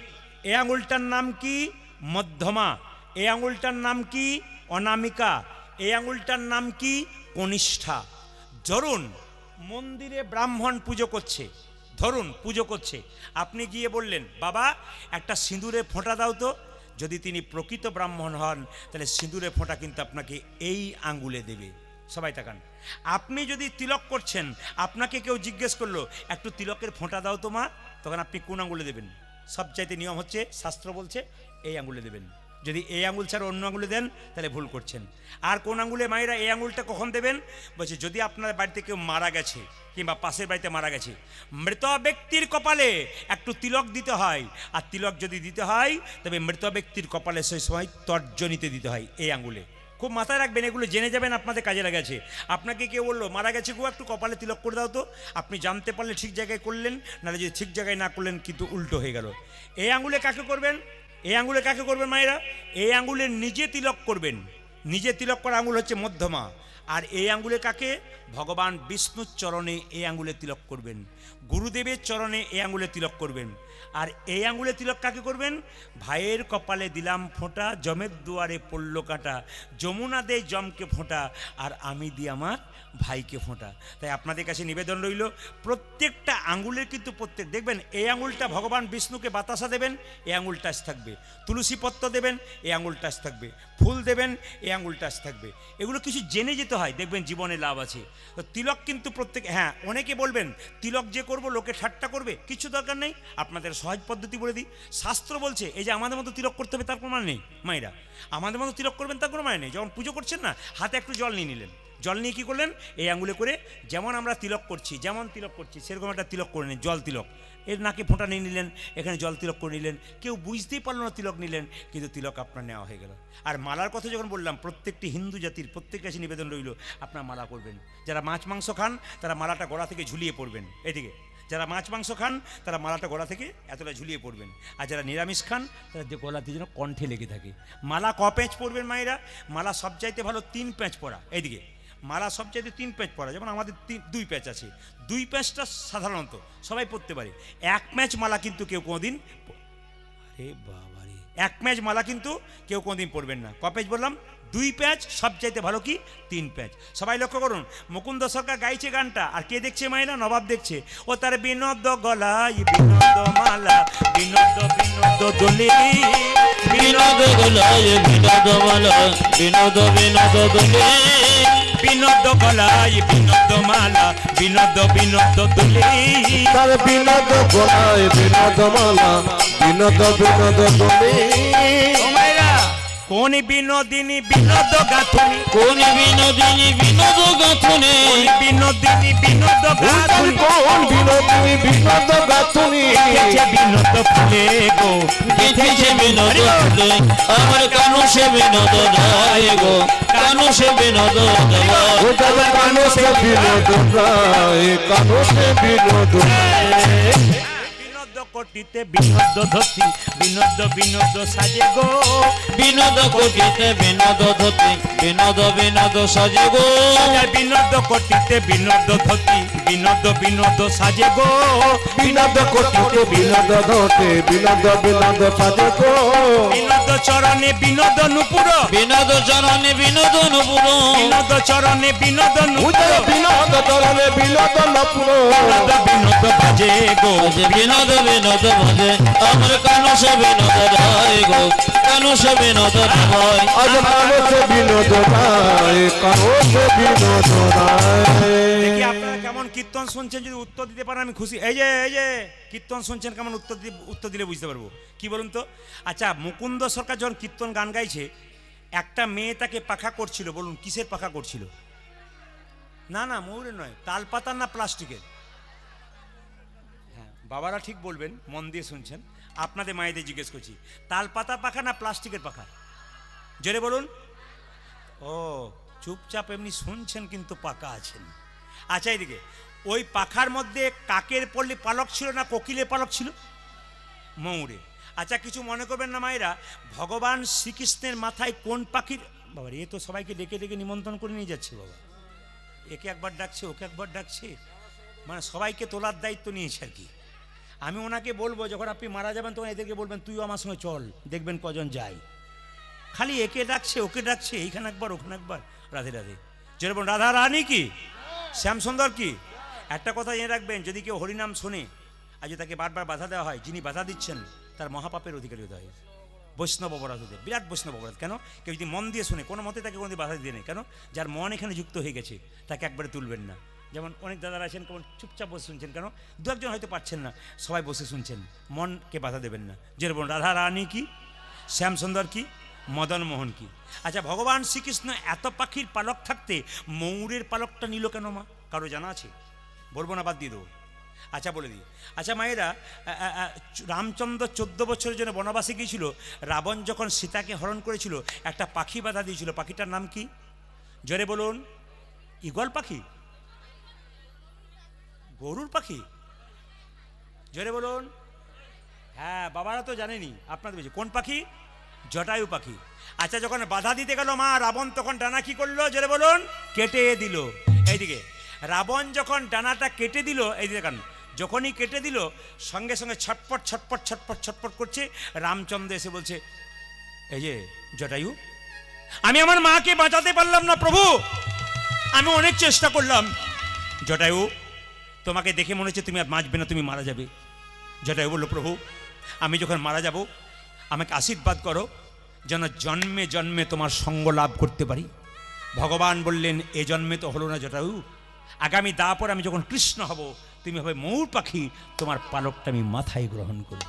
এই আঙ্গুলটার নাম কি? মধ্যমা। এই আঙ্গুলটার নাম কি? অনামিকা। এই আঙ্গুলটার নাম কি? কনিষ্ঠা। ধরুন মন্দিরে ব্রাহ্মণ পুজো করছে, ধরুন পুজো করছে, আপনি গিয়ে বললেন, বাবা একটা সিঁদুরে ফোঁটা দাও তো। যদি তিনি প্রকৃত ব্রাহ্মণ হন, তাহলে সিঁদুরে ফোঁটা কিন্তু আপনাকে এই আঙ্গুলে দেবে। সবাই তাকান। আপনি যদি তিলক করছেন, আপনাকে কেউ জিজ্ঞেস করলো, একটু তিলকের ফোঁটা দাও তো মা, তখন আপনি কোন আঙ্গুলে দেবেন? সবচাইতে নিয়ম হচ্ছে, শাস্ত্র বলছে এই আঙ্গুলে দেবেন। যদি এই আঙুল ছাড়া অন্য আঙুলে দেন তাহলে ভুল করছেন। আর কোন আঙুলে মায়েরা এই আঙুলটা কখন দেবেন? বলছে যদি আপনার বাড়িতে কেউ মারা গেছে, কিংবা পাশের বাড়িতে মারা গেছে, মৃত ব্যক্তির কপালে একটু তিলক দিতে হয়। আর তিলক যদি দিতে হয়, তবে মৃত ব্যক্তির কপালে সেই সময় তর্জনীতে দিতে হয়, এই আঙুলে। খুব মাথায় রাখবেন, এগুলো জেনে যাবেন, আপনাদের কাজে লাগেছে। আপনাকে কেউ বললো মারা গেছে গো, একটু কপালে তিলক করে দাও তো, আপনি জানতে পারলে ঠিক জায়গায় করলেন, নাহলে যদি ঠিক জায়গায় না করলেন কিন্তু উল্টো হয়ে গেল। এই আঙুলে কাকে করবেন? এই আঙ্গুলে কাকে করবেন মায়েরা? এই আঙ্গুলে নিজে তিলক করবেন। নিজে তিলক করা আঙ্গুল হচ্ছে মধ্যমা, আর এই আঙ্গুলে কাকে? ভগবান বিষ্ণুর চরণে এই আঙ্গুলে তিলক করবেন, গুরুদেবের চরণে এই আঙ্গুলে তিলক করবেন। আর এই আঙ্গুলে তিলক কাকে করবেন? ভাইয়ের কপালে দিলাম ফোঁটা, জমের দুয়ারে পড়ল কাটা, যমুনা দে জমকে ফোঁটা, আর আমি দিই আমার ভাইকে ফোঁটা। তাই আপনাদের কাছে নিবেদন রইল, প্রত্যেকটা আঙ্গুলের কিন্তু প্রত্যেক দেখবেন, এই আঙ্গুলটা ভগবান বিষ্ণুকে বাতাসা দেবেন, এই আঙ্গুলটা থাকবে, তুলসী পত্র দেবেন, এই আঙ্গুলটা থাকবে, ফুল দেবেন, এই আঙ্গুলটা থাকবে। এগুলো কিছু জেনে যেতে হয়, দেখবেন জীবনে লাভ আছে। তো তিলক কিন্তু প্রত্যেক, হ্যাঁ অনেকে বলবেন তিলক যে করব লোকে ঠাট্টা করবে, কিছু দরকার নেই। আপনাদের সহজ পদ্ধতি বলে দিই, শাস্ত্র বলছে এই যে আমাদের মতো তিলক করতে হবে তার প্রমাণ নেই মায়েরা, আমাদের মতো তিলক করবেন তার কোনো মানে নেই। যখন পুজো করছেন না, হাতে একটু জল নিয়ে নিলেন, জল নিয়ে কী করলেন, এই আঙ্গুলে করে যেমন আমরা তিলক করছি, যেমন তিলক করছি সেরকম একটা তিলক করে নিন, জল তিলক। এর নাকে ফোঁটা নিয়ে নিলেন, এখানে জল তিলক করে নিলেন, কেউ বুঝতেই পারলো না তিলক নিলেন, কিন্তু তিলক আপনার নেওয়া হয়ে গেল। আর মালার কথা যখন বললাম, প্রত্যেকটি হিন্দু জাতির প্রত্যেক কাছে নিবেদন রইল, আপনার মালা করবেন। যারা মাছ মাংস খান তারা মালাটা গলা থেকে ঝুলিয়ে পড়বেন, এদিকে যারা মাছ মাংস খান তারা মালাটা গলা থেকে এতটা ঝুলিয়ে পড়বেন, আর যারা নিরামিষ খান তারা যে গলা দিয়ে যেন কণ্ঠে লেগে থাকে। মালা ক প্যাঁচ পরবেন মায়েরা? মালা সবচাইতে ভালো 3 প্যাঁচ পরা, এইদিকে মালা সবচাইতে 3 প্যাঁচ পরা, যেমন আমাদের 2 প্যাঁচ আছে, 2 প্যাঁচটা সাধারণত সবাই পরতে পারে। 1 প্যাঁচ মালা কিন্তু কেউ কোনোদিন, আরে বাবা রে, 1 প্যাঁচ মালা কিন্তু কেউ কোনোদিন পরবেন না। ক প্যাঁচ বললাম? 2 প্যাঁচ, সবচাইতে ভালো কি 3 প্যাঁচ। সবাই লক্ষ্য করুন, মুকুন্দ সরকার গাইছে গানটা, আর কে দেখছে মায়েরা? নবাব দেখছে। ও তার বিনোদ গলায় বিনোদ মালা, বিনোদ বিনোদ দোলে, বিনোদ গলায় বিনোদ মালা, বিনোদ বিনোদ দোলে, বিনোদ গলায় বিনোদ মালা, বিনোদ বিনোদ দোলে, তার বিনোদ গলায় বিনোদ মালা, বিনোদ বিনোদ দোলে। কোন বিনোদিনী বিনোদ গাথুনি, কোন বিনোদিনী বিনোদ গাথুনি, কোন বিনোদিনী বিনোদ গাথুনি, কোন বিনোদিনী বিনোদ গাথুনি, গেথেছে বিনোদ ফুলে গো, গেথেছে বিনোদ ফুলে, আমার কানু সে বিনোদ রায় গো, কানু সে বিনোদ রায়। ও যাবে কানো সে বিনোদ রায়, কানো সে বিনোদ রায়। বিনোদ কোটিতে বিনোদ ধতি, বিনোদ বিনোদ সাজে গো, বিনোদ কোটিতে বিনোদ ধতি, বিনোদ বিনোদ সাজে গো, বিনোদ কোটিতে বিনোদ ধতি, বিনোদ বিনোদ সাজে গো, বিনোদ কোটিতে বিনোদ ধতে, বিনোদ বিনোদ সাজে গো। বিনোদ চরণে বিনোদ নুপুর, বিনোদ চরণে বিনোদ নুপুর, বিনোদ চরণে বিনোদ নুপুর, উদয় বিনোদ চরণে বিনোদ নপুর, বিনোদ বিনোদ বাজে গো, বিনোদ বিনোদ ভজে, আমার কানু সে বিনোদ রায় গো, কানু সে বিনোদ রায়। আজ কানো সে বিনোদ রায়, কানো সে বিনোদ দেখি রায়। আপনারা কেমন কীর্তন শুনছেন, যদি উত্তর দিতে পারেন আমি খুশি। এই যে কীর্তন শুনছেন, কেমন উত্তর দিলে বুঝতে পারবো। কি বলুন তো? আচ্ছা, মুকুন্দ সরকার যখন কীর্তন গান গাইছে, একটা মেয়ে তাকে পাখা করছিল, বলুন কিসের পাখা করছিল? না না, ময়ূরের নয়, তালপাতার না প্লাস্টিকের? হ্যাঁ, বাবারা ঠিক বলবেন, মন দিয়ে শুনছেন। আপনাদের মায়েদের জিজ্ঞেস করছি, তালপাতার পাখা না প্লাস্টিকের পাখা? জোরে বলুন। ও, চুপচাপ এমনি শুনছেন কিন্তু পাকা আছেন। আচ্ছা, এইদিকে ওই পাখার মধ্যে কাকের পল্লী পালক ছিল না কোকিলের পালক ছিল? ময়ূরে। আচ্ছা, কিছু মনে করবেন না মায়েরা, ভগবান শ্রীকৃষ্ণের মাথায় কোন পাখির, বাবা এ তো সবাইকে ডেকে ডেকে নিমন্ত্রণ করে নিয়ে যাচ্ছে বাবা, একে একবার ডাকছে ওকে একবার ডাকছে, মানে সবাইকে তোলার দায়িত্ব নিয়েছে আর কি। আমি ওনাকে বলবো, যখন আপনি মারা যাবেন তখন এদেরকে বলবেন তুইও আমার সঙ্গে চল, দেখবেন কজন যায়। খালি একে ডাকছে ওকে ডাকছে, এইখানে একবার ওখানে একবার। রাধে রাধে। যেরকম রাধা রানী কি, শ্যামসুন্দর কি। একটা কথা জেনে রাখবেন, যদি কেউ হরিনাম শোনে আর যদি তাকে বারবার বাধা দেওয়া হয়, যিনি বাধা দিচ্ছেন তার মহাপাপের অধিকারী হতে হয়। বৈষ্ণব অপরাধ হতে, বিরাট বৈষ্ণব অপরাধ। কেন? কেউ যদি মন দিয়ে শোনে, কোনো মতে তাকে কোনো বাধা দিয়ে নেই। কেন? যার মন এখানে যুক্ত হয়ে গেছে তাকে একবারে তুলবেন না। যেমন অনেক দাদারা আছেন, কেমন চুপচাপ বসে শুনছেন, কেন? দু একজন হয়তো পারছেন না, সবাই বসে শুনছেন, মনকে বাধা দেবেন না। যেরকম রাধা রানী কি, শ্যামসুন্দর কি, মদন মোহন কি। আচ্ছা, ভগবান শ্রীকৃষ্ণ এত পাখির পালক থাকতে ময়ূরের পালকটা নিল কেন মা? কারো জানা আছে? বলবো না, বাদ দিয়ে দেবো। আচ্ছা, বলে দিই। আচ্ছা মায়েরা, রামচন্দ্র 14 বছরের জন্য বনবাসে গিয়েছিল। রাবণ যখন সীতাকে হরণ করেছিল, একটা পাখি বাধা দিয়েছিল। পাখিটার নাম কি? জোরে বলুন। ঈগল পাখি? গরুর পাখি? জোরে বলুন। হ্যাঁ, বাবারা তো জানেনি, আপনাদের বলছি কোন পাখি? জটায়ু পাখি। আচ্ছা, যখন বাধা দিতে গেল মা রাবণ, তখন ডানা কি করলো জোরে বলুন? কেটে দিল। এইদিকে রাবণ যখন ডানাটা কেটে দিল, এই দেখেন, যখনই কেটে দিল সঙ্গে সঙ্গে ছটপট ছটপট ছটপট ছটপট করছে। রামচন্দ্র এসে বলছে, এই যে জটায়ু, আমি আমার মাকে বাঁচাতে পারলাম না প্রভু, আমি অনেক চেষ্টা করলাম। জটায়ু, তোমাকে দেখে মনে হচ্ছে তুমি আর বাঁচবে না, তুমি মারা যাবে। জটায়ু বলল, প্রভু আমি যখন মারা যাব আমাকে আশীর্বাদ করো যেন জন্মে জন্মে তোমার সঙ্গ লাভ করতে পারি। ভগবান বললেন, এ জন্মে তো হলো না জটায়ু, আগামী দাপর আমি যখন কৃষ্ণ হব তুমি হবে ময়ূর পাখি, তোমার পালকটা আমি মাথায় গ্রহণ করব।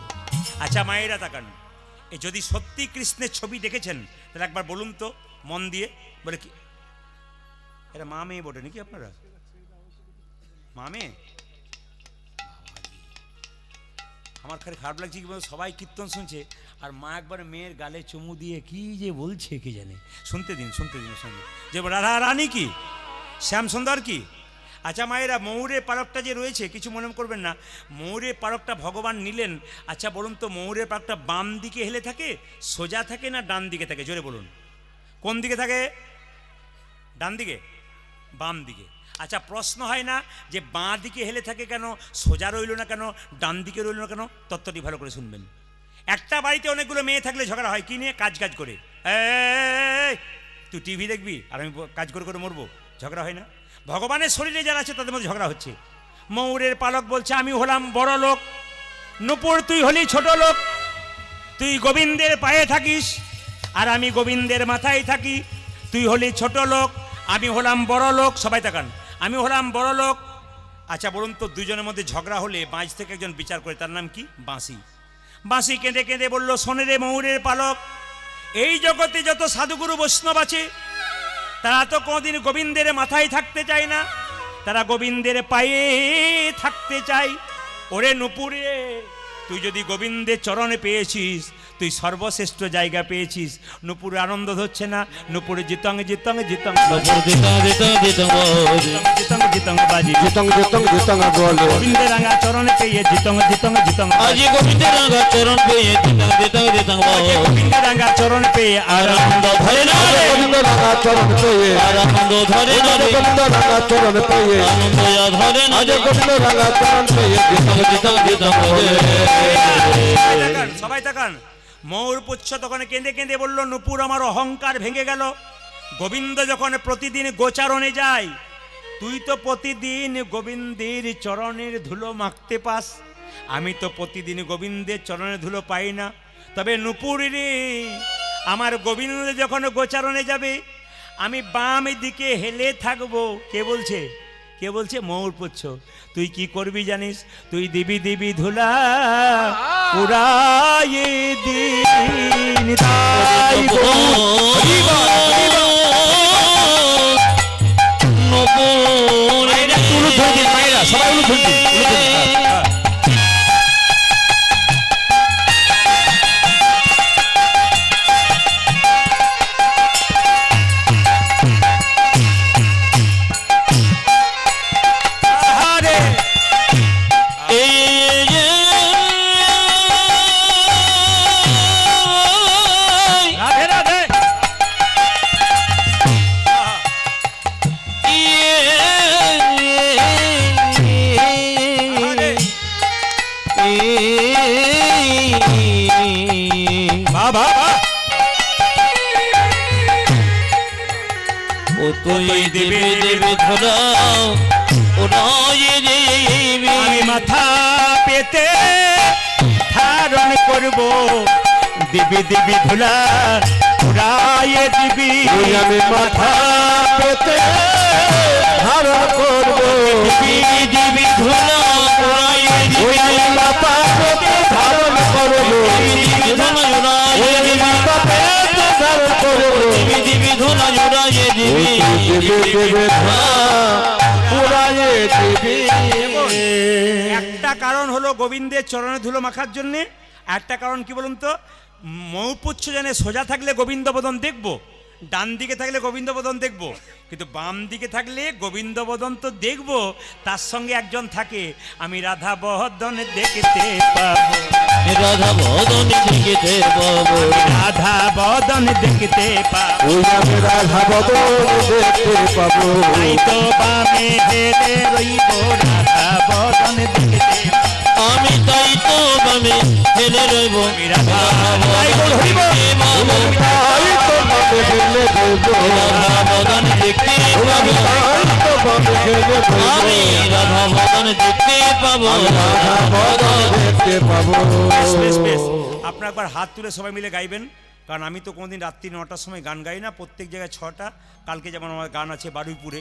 আচ্ছা মায়েরা তাকান, এ যদি সত্যি কৃষ্ণের ছবি দেখেছেন তাহলে একবার বলুন তো মন দিয়ে। বলে কি এরা মা মেয়ে বটে নাকি আপনারা? মা মেয়ে? আমার খালি খারাপ লাগছে কি বলতো, সবাই কীর্তন শুনছে আর মা একবার মেয়ের গালে চুমু দিয়ে কি যে বলছে কি জানে। শুনতে দিন শুনতে দিন শুনতে, যে রাধা রানী কি, শ্যাম সুন্দর কি। আচ্ছা মায়েরা, ময়ূরের পালকটা যে রয়েছে কিছু মনে করবেন না, ময়ূরের পালকটা ভগবান নিলেন। আচ্ছা বলুন তো, ময়ূরের পালকটা বাম দিকে হেলে থাকে, সোজা থাকে না ডান দিকে থাকে? জোরে বলুন, কোন দিকে থাকে? ডান দিকে? বাম দিকে? আচ্ছা প্রশ্ন হয় না যে বাঁ দিকে হেলে থাকে কেন, সোজা রইল না কেন, ডান দিকে রইল না কেন? তত্ত্বটি ভালো করে শুনবেন। একটা বাড়িতে অনেকগুলো মেয়ে থাকলে ঝগড়া হয় কি নিয়ে? কাজ করে। এই তুই টিভি দেখবি আর আমি কাজ করে মরবো, ঝগড়া হয় না? ভগবানের শরীরে যারা আছে তাদের মধ্যে ঝগড়া হচ্ছে। ময়ূরের পালক বলছে, আমি হলাম বড় লোক, নূপুর তুই হলি ছোট লোক, তুই গোবিন্দের পায়ে থাকিস আর আমি গোবিন্দের মাথায় থাকি। তুই হলি ছোট লোক, আমি হলাম বড় লোক। সবাই তাকান, আমি হলাম বড় লোক। আচ্ছা বলুন তো, দুজনের মধ্যে ঝগড়া হলে বাঁশ থেকে একজন বিচার করে, তার নাম কি? বাঁশি। বাঁশি কেঁদে কেঁদে বলল, শোনে রে ময়ূরের পালক, এই জগতে যত সাধুগুরু বৈষ্ণব আছে তারা তো কোনোদিন গোবিন্দের মাথায় থাকতে চায় না, তারা গোবিন্দের পায়ে থাকতে চায়। ওরে নুপুরে, তুই যদি গোবিন্দের চরণে পেয়েছিস, তুই সর্বশ্রেষ্ঠ জায়গা পেয়েছিস। নুপুরে আনন্দ ধরছে না, নুপুরে জিতং জিতং জিতং জিতং জিতং বাজি, জিতং জিতং জিতং বলে গোবিন্দের রাঙা চরণে পেয়ে জিতং জিতং জিতং, আজি গোবিন্দের রাঙা চরণ পেয়ে জিতং জিতং জিতং গোবিন্দের রাঙা চরণ পেয়ে আনন্দ ধরে না রে, গোবিন্দ রাঙা চরণ পেয়ে, আনন্দ ধরে না রে, গোবিন্দ রাঙা চরণ পেয়ে, আনন্দ ধরে না আজ রে, গোবিন্দ রাঙা চরণ পেয়ে, জিতং জিতং জিতং সবাই তাকান। ময়ূর পুচ্ছ তখন কেঁদে কেঁদে বলল, নুপুর আমার অহংকার ভেঙে গেল। গোবিন্দ যখন প্রতিদিন গোচারণে যায়, তুই তো প্রতিদিন গোবিন্দের চরণের ধুলো মাখতে পাস, আমি তো প্রতিদিন গোবিন্দের চরণের ধুলো পাই না। তবে নুপুর রে, আমার গোবিন্দ যখন গোচারণে যাবে আমি বাম দিকে হেলে থাকবো। কে বলছে? কে বলছে? ময়ূর পুচ্ছ। তুই কি করবি জানিস? তুই দিবি দিবি ধুলা উড়াইয়ে দিন তাই গো। মায়েরা সবাই ও তুই দেবে দেবে ধরা আমি মাথা পেতে ধারণ করব, দিবি দিবি ধুলা উড়াইয়ে দিবি। আমি মাথা পেতে ধারণ করব, দিবি দিবি ধুলা উড়াইয়ে দিবি। আমি মাথা পেতে ধারণ করব, মাথা পেতে ধারণ করব, দিবি ধুলা জুড়াইয়ে দিবি, উড়াইয়ে দিবি। একটা কারণ হলো গোবিন্দের চরণে ধুলো মাখার জন্য, একটা কারণ কি বলুন তো, মৌপুচ্ছ জানে সোজা থাকলে গোবিন্দ বদন দেখবো, ডান দিকে থাকলে গোবিন্দ বদন দেখবো, কিন্তু বাম দিকে থাকলে গোবিন্দ বদন তো দেখবো, তার সঙ্গে একজন থাকে, আমি রাধা বদন দেখতে পাবো। রাধা বদন দেখিতে পাবো রাধা বদন দেখতে পাবো ওই আমি রাধা বদন দেখতে পাবো তাই তো বামে হেরে রইব রাধা বদন দেখতে পাবো। আমি তাই তো বামে হেলে রইব রাধা বদন দেখতে পাবো তাই তো বামে গেলে বলবো রাধা বদন দেখতে পাবো তাই তো বামে গেলে বলবো আমি রাধা বদন দেখতে পাবো রাধা বদন দেখতে পাবো বেশ বেশ বেশ আপনার একবার হাত তুলে সবাই মিলে গাইবেন, কারণ আমি তো কোনোদিন রাত্রি 9টার সময় গান গাই না, প্রত্যেক জায়গায় 6টা। কালকে যেমন আমার গান আছে বারুইপুরে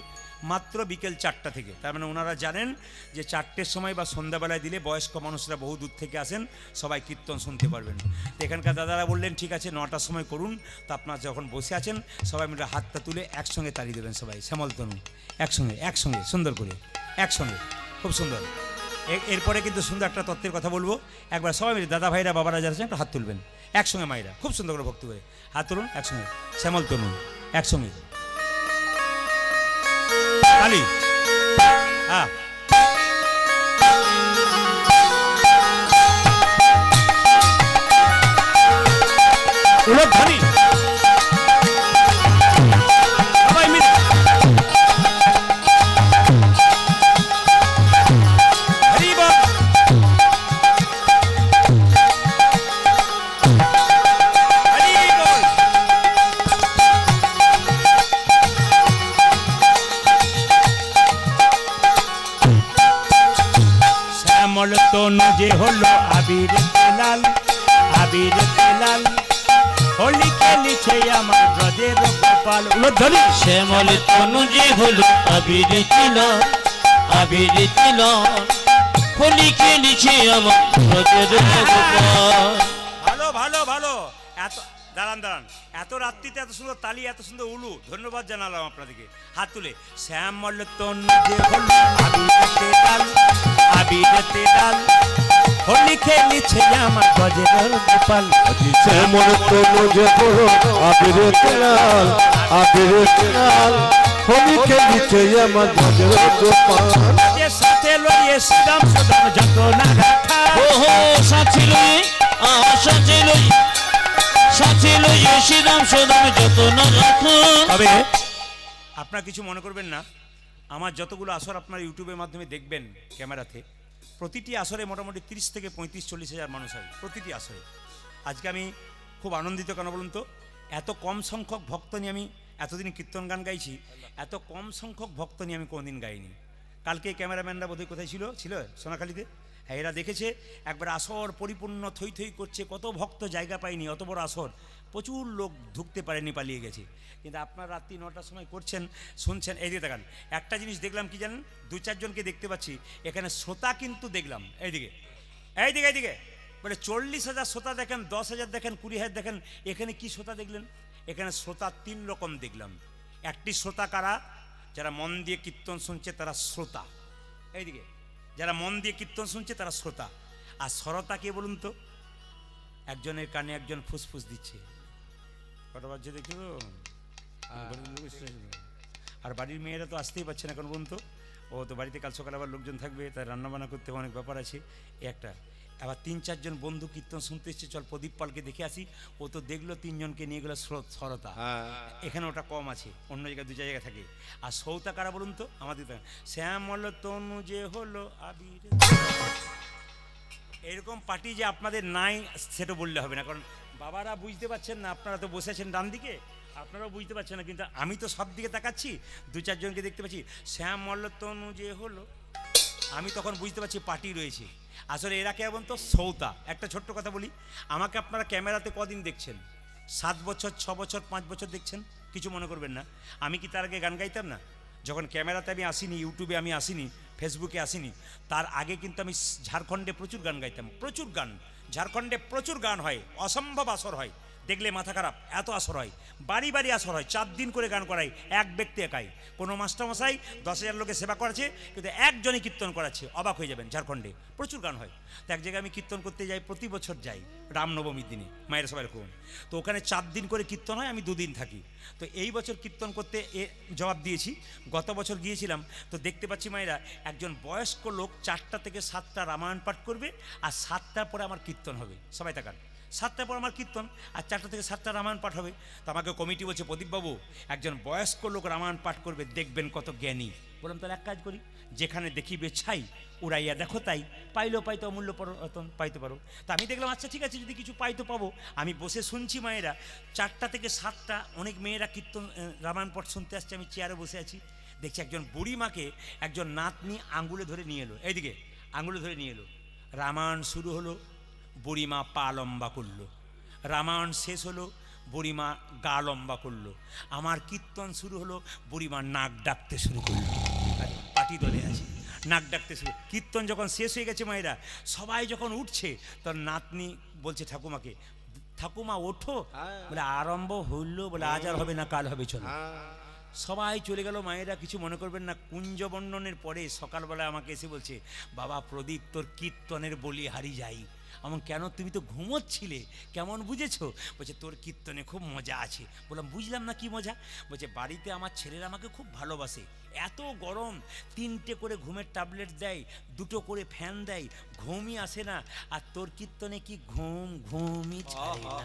মাত্র বিকেল 4টা থেকে, তার মানে ওনারা জানেন যে 4টের সময় বা সন্ধ্যাবেলায় দিলে বয়স্ক মানুষরা বহু দূর থেকে আসেন, সবাই কীর্তন শুনতে পারবেন। তো এখানকার দাদারা বললেন ঠিক আছে 9টার সময় করুন। তো আপনারা যখন বসে আছেন সবাই মিলে হাতটা তুলে একসঙ্গে তালি দেবেন, সবাই শ্যামলতনু একসঙ্গে একসঙ্গে সুন্দর করে একসঙ্গে, খুব সুন্দর। এরপরে কিন্তু সুন্দর একটা তত্ত্বের কথা বলবো, একবার সবাই মিলে দাদা ভাইরা বাবারা যারা আছেন একটু হাত তুলবেন একসঙ্গে, মায়েরা খুব সুন্দর করে ভক্তি করে হাত তুলুন একসঙ্গে, শ্যামল তনু একসঙ্গে তালি। হ্যাঁ উলধ্বনি সবাই মিলে হরি বল। হরি বল। শ্যামল তনু যে হলো আবির লাল, আবির লাল হোলি খেলিছে আমার ব্রজের গোপাল। উলধ্বনি শ্যামল তনু যে হলো আবির তিল, আবির তিল হোলি খেলিছে আমার ব্রজের গোপাল। ভালো ভালো ভালো। এত দাঁড়ান দাঁড়ান, এত রাত্রিতে এত সুন্দর তালি, এত সুন্দর উলু, ধন্যবাদ জানালাম আপনাদেরকে। হাত তুলে শ্যামল তনু যে হলো আবিরেতে ডাল, আবিরেতে ডাল হোলি খেলিছে আমার ব্রজের গোপাল। শ্যামল তনু যে বড় আবিরে লাল, আবিরে লাল হোলি খেলিছে আমার ব্রজের গোপাল। যে সাথে লইয়ে শ্রীরাম সুদাম যত না রাখা, ওহো সাথী লই সাথী লই, সাথী লই শ্রীরাম সদাম যত না রাখো। তবে আপনারা কিছু মনে করবেন না, আমার যতগুলো আসর আপনারা ইউটিউবের মাধ্যমে দেখবেন ক্যামেরাতে, প্রতিটি আসরে মোটামুটি 30 থেকে 35-40 হাজার মানুষ হয় প্রতিটি আসরে। আজকে আমি খুব আনন্দিত, কেন বলুন তো, এত কম সংখ্যক ভক্ত নিয়ে আমি এতদিন কীর্তন গান গাইছি, এত কম সংখ্যক ভক্ত নিয়ে আমি কোনোদিন গাইনি। কালকে ক্যামেরাম্যানরা বোধহয় কোথায় ছিল, ছিল সোনাখালীতে, হ্যাঁ এরা দেখেছে একবার আসর পরিপূর্ণ থই থই করছে, কত ভক্ত জায়গা পায়নি, অত বড় আসর প্রচুর লোক ঢুকতে পারেনি, পালিয়ে গেছে। কিন্তু আপনার রাত্রি 9টার সময় করছেন, শুনছেন। এই দিকে দেখান, একটা জিনিস দেখলাম কি জানেন, 2-4 জনকে দেখতে পাচ্ছি এখানে শ্রোতা কিন্তু দেখলাম, এইদিকে এইদিকে এইদিকে বলে 40,000 শ্রোতা দেখেন, 10,000 দেখেন, 20,000 দেখেন, এখানে কি শ্রোতা দেখলেন? এখানে শ্রোতা 3 রকম দেখলাম। একটি শ্রোতা কারা? যারা মন দিয়ে কীর্তন শুনছে তারা শ্রোতা, এইদিকে যারা মন দিয়ে কীর্তন শুনছে তারা শ্রোতা। আর শ্রোতা কে বলুন তো? একজনের কানে একজন ফুসফুস দিচ্ছে, কটা বাজছে দেখি তো, আর বাড়ির মেয়েরা তো আসতেই পারছে না, কারণ বলুন তো, ও তো বাড়িতে কাল সকালে আবার লোকজন থাকবে, তাই রান্নাবান্না করতে অনেক ব্যাপার আছে, একটা। আবার 3-4 জন বন্ধু কীর্তন শুনতে এসছে, চল প্রদীপ পালকে দেখে আসি, ও তো দেখলো 3 জনকে নিয়ে গেলো শ্রোতা। এখানে ওটা কম আছে, অন্য জায়গায় 2 জায়গায় থাকে। আর সৌতা কারা বলুন তো? আমাদের শ্যামল তনু যে হলো আবির, এরকম পার্টি যে আপনাদের নাই সেটা বললে হবে না, কারণ বাবারা বুঝতে পারছেন না, আপনারা তো বসে আছেন ডান দিকে, আপনারাও বুঝতে পারছেন না, কিন্তু আমি তো সব দিকে তাকাচ্ছি, 2-4 জনকে দেখতে পাচ্ছি শ্যামল তনু যে হলো, আমি তখন বুঝতে পারছি পার্টি রয়েছে। আসলে এরা কেমন তো সৌতা। একটা ছোট্ট কথা বলি, আমাকে আপনারা ক্যামেরাতে কদিন দেখছেন? 7 বছর, 6 বছর, 5 বছর দেখছেন, কিছু মনে করবেন না। আমি কি তার আগে গান গাইতাম না? যখন ক্যামেরাতে আমি আসিনি, ইউটিউবে আমি আসিনি, ফেসবুকে আসিনি, তার আগে কিন্তু আমি ঝাড়খণ্ডে প্রচুর গান গাইতাম, প্রচুর গান। ঝাড়খণ্ডে প্রচুর গান হয়, অসম্ভব আসর হয়, দেখলে মাথা খারাপ, এত আসর হয়, বাড়ি বাড়ি আসর হয়, 4 দিন করে গান করাই, এক ব্যক্তি একাই। কোনো মাস্টারমশাই 10,000 লোকের সেবা করাচ্ছে, কিন্তু একজনই কীর্তন করাচ্ছে। অবাক হয়ে যাবেন, ঝাড়খণ্ডে প্রচুর গান হয়। তো এক জায়গায় আমি কীর্তন করতে যাই, প্রতি বছর যাই রামনবমীর দিনে, মায়ের সবাই এরকম। তো ওখানে 4 দিন করে কীর্তন হয়, আমি 2 দিন থাকি। তো এই বছর কীর্তন করতে জবাব দিয়েছি। গত বছর গিয়েছিলাম, তো দেখতে পাচ্ছি মায়েরা একজন বয়স্ক লোক 4টা থেকে 7টা রামায়ণ পাঠ করবে, আর 7টার পরে আমার কীর্তন হবে। সবাই তাকান, 7টার পর আমার কীর্তন, আর 4টা থেকে 7টা রামায়ণ পাঠ হবে। তো আমাকে কমিটি বলছে, প্রদীপবাবু একজন বয়স্ক লোক রামায়ণ পাঠ করবে, দেখবেন কত জ্ঞানী। বললাম তাহলে এক কাজ করি, যেখানে দেখিবে ছাই উড়াইয়া দেখো তাই, পাইলেও পাইতো অমূল্য রতন পাইতে পারো। তা আমি দেখলাম আচ্ছা ঠিক আছে, যদি কিছু পাইতো পাবো। আমি বসে শুনছি মায়েরা 4টা থেকে 7টা, অনেক মেয়েরা কীর্তন রামায়ণ পাঠ শুনতে আসছে, আমি চেয়ারে বসে আছি। দেখছি একজন বুড়ি মাকে একজন নাতনি আঙ্গুলে ধরে নিয়ে এলো, এইদিকে আঙ্গুলে ধরে নিয়ে এলো। রামায়ণ শুরু হলো, বুড়িমা পা লম্বা করলো। রামায়ণ শেষ হলো, বুড়িমা গা লম্বা করলো। আমার কীর্তন শুরু হলো, বুড়িমা নাক ডাকতে শুরু করলো। পাটি দলে আছে, নাক ডাকতে শুরু। কীর্তন যখন শেষ হয়ে গেছে মায়েরা, সবাই যখন উঠছে, তখন নাতনি বলছে ঠাকুমাকে, ঠাকুমা ওঠো। বলে আরম্ভ হইল, বলে আজ আর হবে না, কাল হবে, চলো। সবাই চলে গেল। মায়েরা কিছু মনে করবেন না, কুঞ্জ বর্ণনের পরে সকালবেলা আমাকে এসে বলছে, বাবা প্রদীপ তোর কীর্তনের বলি হারি যাই। এমন কেন, তুমি তো ঘুমোচ্ছিলে, কেমন বুঝেছো? বলছে তোর কীর্তনে খুব মজা আছে। বললাম বুঝলাম না, কি মজা? বলছে বাড়িতে আমার ছেলেরা আমাকে খুব ভালোবাসে, এত গরম 3টে করে ঘুমের ট্যাবলেট দেয়, 2টো করে ফ্যান দেয়, ঘুমই আসে না। আর তোর কীর্তনে কি ঘুমই ছাড়ে না।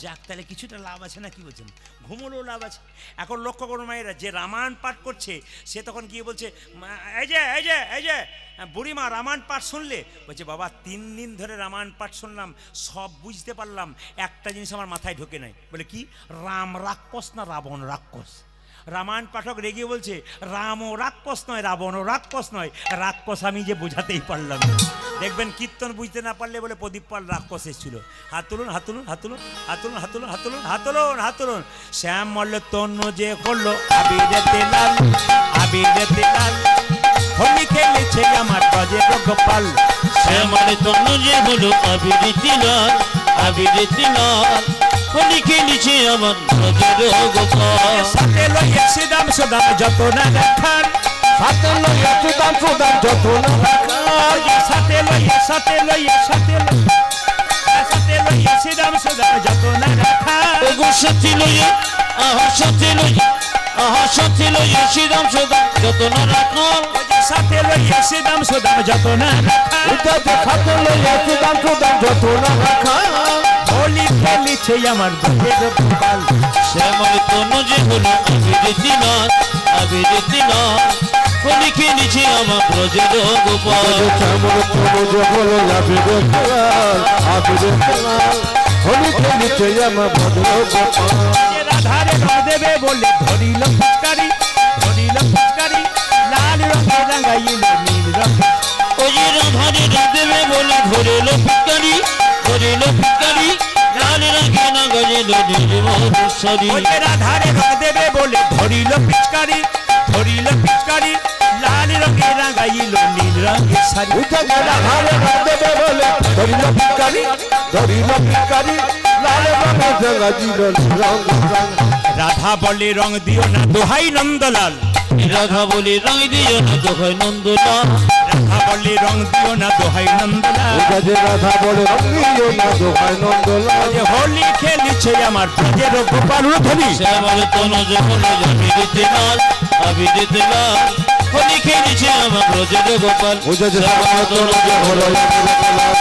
যাক, তাহলে কিছুটা লাভ আছে না, কি বলছেন? ঘুমোলেও লাভ আছে। এখন লক্ষ্য করুন মায়েরা, যে রামায়ণ পাঠ করছে সে তখন গিয়ে বলছে, এই যে বুড়িমা রামায়ণ পাঠ শুনলে? বলছে বাবা 3 দিন ধরে রামায়ণ পাঠ শুনলাম, সব বুঝতে পারলাম, একটা জিনিস আমার মাথায় ঢোকে নাই। বলে কি? রাম রাক্ষস না রাবণ রাক্ষস? রামায়ণ পাঠক রেগে বলছে, রামও রাক্ষস নয়, রাবণও রাক্ষস নয়, রাক্ষস আমি যে বোঝাতেই পারলাম না। দেখবেন কীর্তন বুঝতে না পারলে বলে প্রদীপ পাল রাক্ষস এসেছিল। হাত তুলুন, হাত তুলুন, হাত তুলুন, হাত তুলুন, হাত তুলুন, হাত তুলুন, হাত তুলুন, হাত তুলুন। শ্যাম মল্ল তনু যে করলো আবিরেতে লাল, আবিরেতে লাল, হোলি খেলেছে আমার ব্রজের গোপাল। শ্যামল তনু যে হলো আবিরীতি লাল, আবিরীতি লাল, হোলি খেলিছে আমার ব্রজের গোপাল। সাথে লইয়া শ্রীদাম সুদাম যত না রাখার, সাথে লইয়া সুদাম সুদাম যত না রাখার, সাথে লইয়া সাথে লইয়া সাথে সাথে লইয়া শ্রীদাম সুদাম যত না রাখার। ওগো সাথী লইয়া, আহা সাথী লইয়া, আহা সাথী লইয়া শ্রীরাম সুদাম যত না রাখাল। সাথে লইয়া শ্রীদাম সুদাম যত না রাখার, সাথে লইয়া সুদাম সুদাম যত না রাখার। হোলি খেলিছে আমার ব্রজের গোপাল। শ্যামল তনু যে হলো আবিরীতি লাল, আবিরীতি লাল, হোলি খেলিছে আমার ব্রজের গোপাল। শ্যামল তনু যে হলো আবিরেতে লাল, আবিরেতে লাল, হোলি খেলিছে আমার ব্রজের গোপাল। রাধারে রং দেবে বলে ধরিল ফুচকারি, ধরিল ফুচকারি, লাল রঙে রাঙাইল নীল রঙ। ওই রাধারে রং দেবে বলে ধরিল ফুটকারি, ধরিল ফুটকারি, লাল রঙে না গজিল নির্মল। ওই রাধারে রং দেবে বলে ধরিল পিচকারি, ধরিল পিচকারি, লাল রঙে রাঙাইল নীল রঙের শাড়ি। রাধারে রং দেবে বলে ধরিল ভিখারি, ধরিল ভিখারি, লাল রঙে রাঙাইল রঙ। রাধা বলে রং দিও না দোহাই নন্দলাল, রাধা বলে রং দিও না দোহাই নন্দলাল, রাধা বলে রং দিও না দোহাই নন্দলাল। রাধা বলে রং দিও না দোহাই নন্দলাল। যে হোলি খেলিছে আমার ব্রজের গোপাল ধরি। শ্যামল তনু যে হলো আবিরীতি লাল, আবিরীতি লাল, হোলি খেলিছে আমার ব্রজের গোপাল। শ্যামল তনু যে হলো আবিরীতি লাল,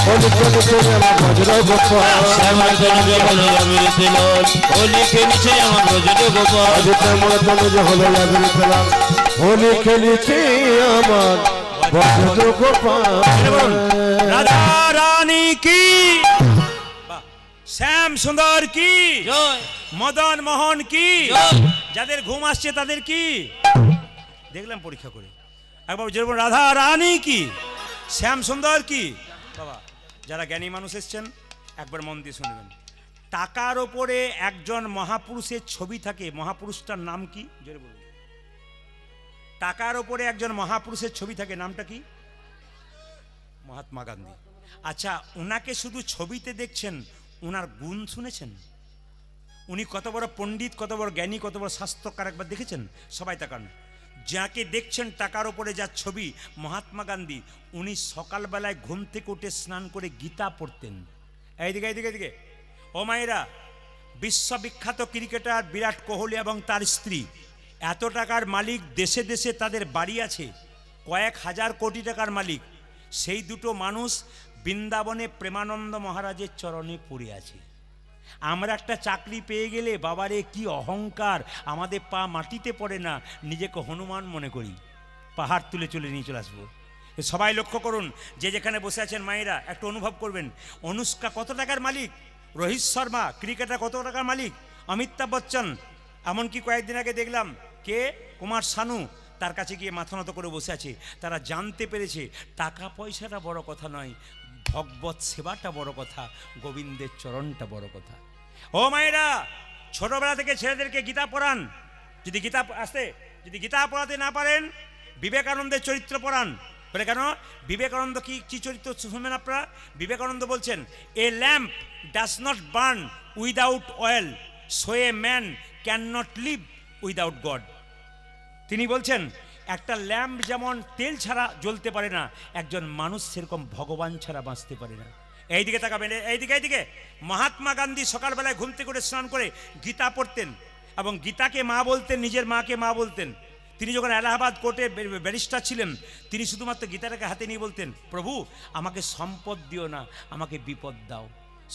হোলি খেলিছে আমার ব্রজের গোপাল। শ্যামল তনু যে হলো আবিরীতি লাল, হোলি খেলিছে আমার ব্রজের গোপাল। শ্যামল তনু যে হলো আবিরীতি লাল, হোলি খেলিছে আমার ব্রজের গোপাল। রাধা রানী কি, শ্যাম সুন্দর কি, জয় মদন মোহন কি, জয়। যাদের ঘুম আসছে তাদের কি? দেখলাম পরীক্ষা করে একবার যেরকম রাধা রানী কি, শ্যাম সুন্দর কি। বাবা যারা জ্ঞানী মানুষ এসছেন একবার মন দিয়ে শুনবেন। টাকার ওপরে একজন মহাপুরুষের ছবি থাকে, মহাপুরুষটার নাম কি? জোরে বলুন। টাকার ওপরে একজন মহাপুরুষের ছবি থাকে, নামটা কি? মহাত্মা গান্ধী। আচ্ছা, ওনাকে শুধু ছবিতে দেখছেন, ওনার গুণ শুনেছেন? উনি কত বড় পণ্ডিত, কত বড় জ্ঞানী, কত বড় স্বাস্থ্যকার একবার দেখেছেন? সবাই তাকান। যাকে দেখছেন টাকার ওপরে যার ছবি, মহাত্মা গান্ধী, উনি সকালবেলায় ঘুম থেকে উঠে স্নান করে গীতা পড়তেন। এইদিকে এইদিকে এইদিকে ও মায়েরা, বিশ্ববিখ্যাত ক্রিকেটার বিরাট কোহলি এবং তার স্ত্রী এত টাকার মালিক, দেশে দেশে তাদের বাড়ি আছে, কয়েক হাজার কোটি টাকার মালিক। সেই দুটো মানুষ বৃন্দাবনে প্রেমানন্দ মহারাজের চরণে পড়ে আছে। আমরা একটা চাকরি পেয়ে গেলে বাবারে কি অহংকার, আমাদের পা মাটিতে পড়ে না, নিজেকে হনুমান মনে করি, পাহাড় তুলে চলে নিয়ে চলে আসবো। সবাই লক্ষ্য করুন, যে যেখানে বসে আছেন মায়েরা একটু অনুভব করবেন, অনুষ্কা কত টাকার মালিক, রোহিত শর্মা ক্রিকেটার কত টাকার মালিক, অমিতাভ বচ্চন, এমনকি কয়েকদিন আগে দেখলাম কে কুমার শানু, তার কাছে গিয়ে মাথা নত করে বসে আছে। তারা জানতে পেরেছে টাকা পয়সাটা বড় কথা নয়, ভগবত সেবাটা বড় কথা, গোবিন্দের চরণটা বড় কথা। ও মায়েরা, ছোটবেলা থেকে ছেলেদেরকে গীতা পড়ান। যদি গীতা পড়াতে না পারেন, বিবেকানন্দের চরিত্র পড়ান। বলে কেন? বিবেকানন্দ কি চরিত্র শুনবেন আপনারা? বিবেকানন্দ বলছেন, a lamp does not burn without oil, so a man can not live without God. তিনি বলছেন একটা ল্যাম্প যেমন তেল ছাড়া জ্বলতে পারে না, একজন মানুষ সেরকম ভগবান ছাড়া বাঁচতে পারে না। এইদিকে তাকাবেন, এইদিকে। মহাত্মা গান্ধী সকালবেলায় ঘুম থেকে স্নান করে গীতা পড়তেন এবং গীতাকে মা বলতেন, নিজের মাকে মা বলতেন। তিনি যখন এলাহাবাদ কোর্টে ব্যারিস্টার ছিলেন, তিনি শুধুমাত্র গীতাটাকে হাতে নিয়ে বলতেন, প্রভু আমাকে সম্পদ দিও না, আমাকে বিপদ দাও।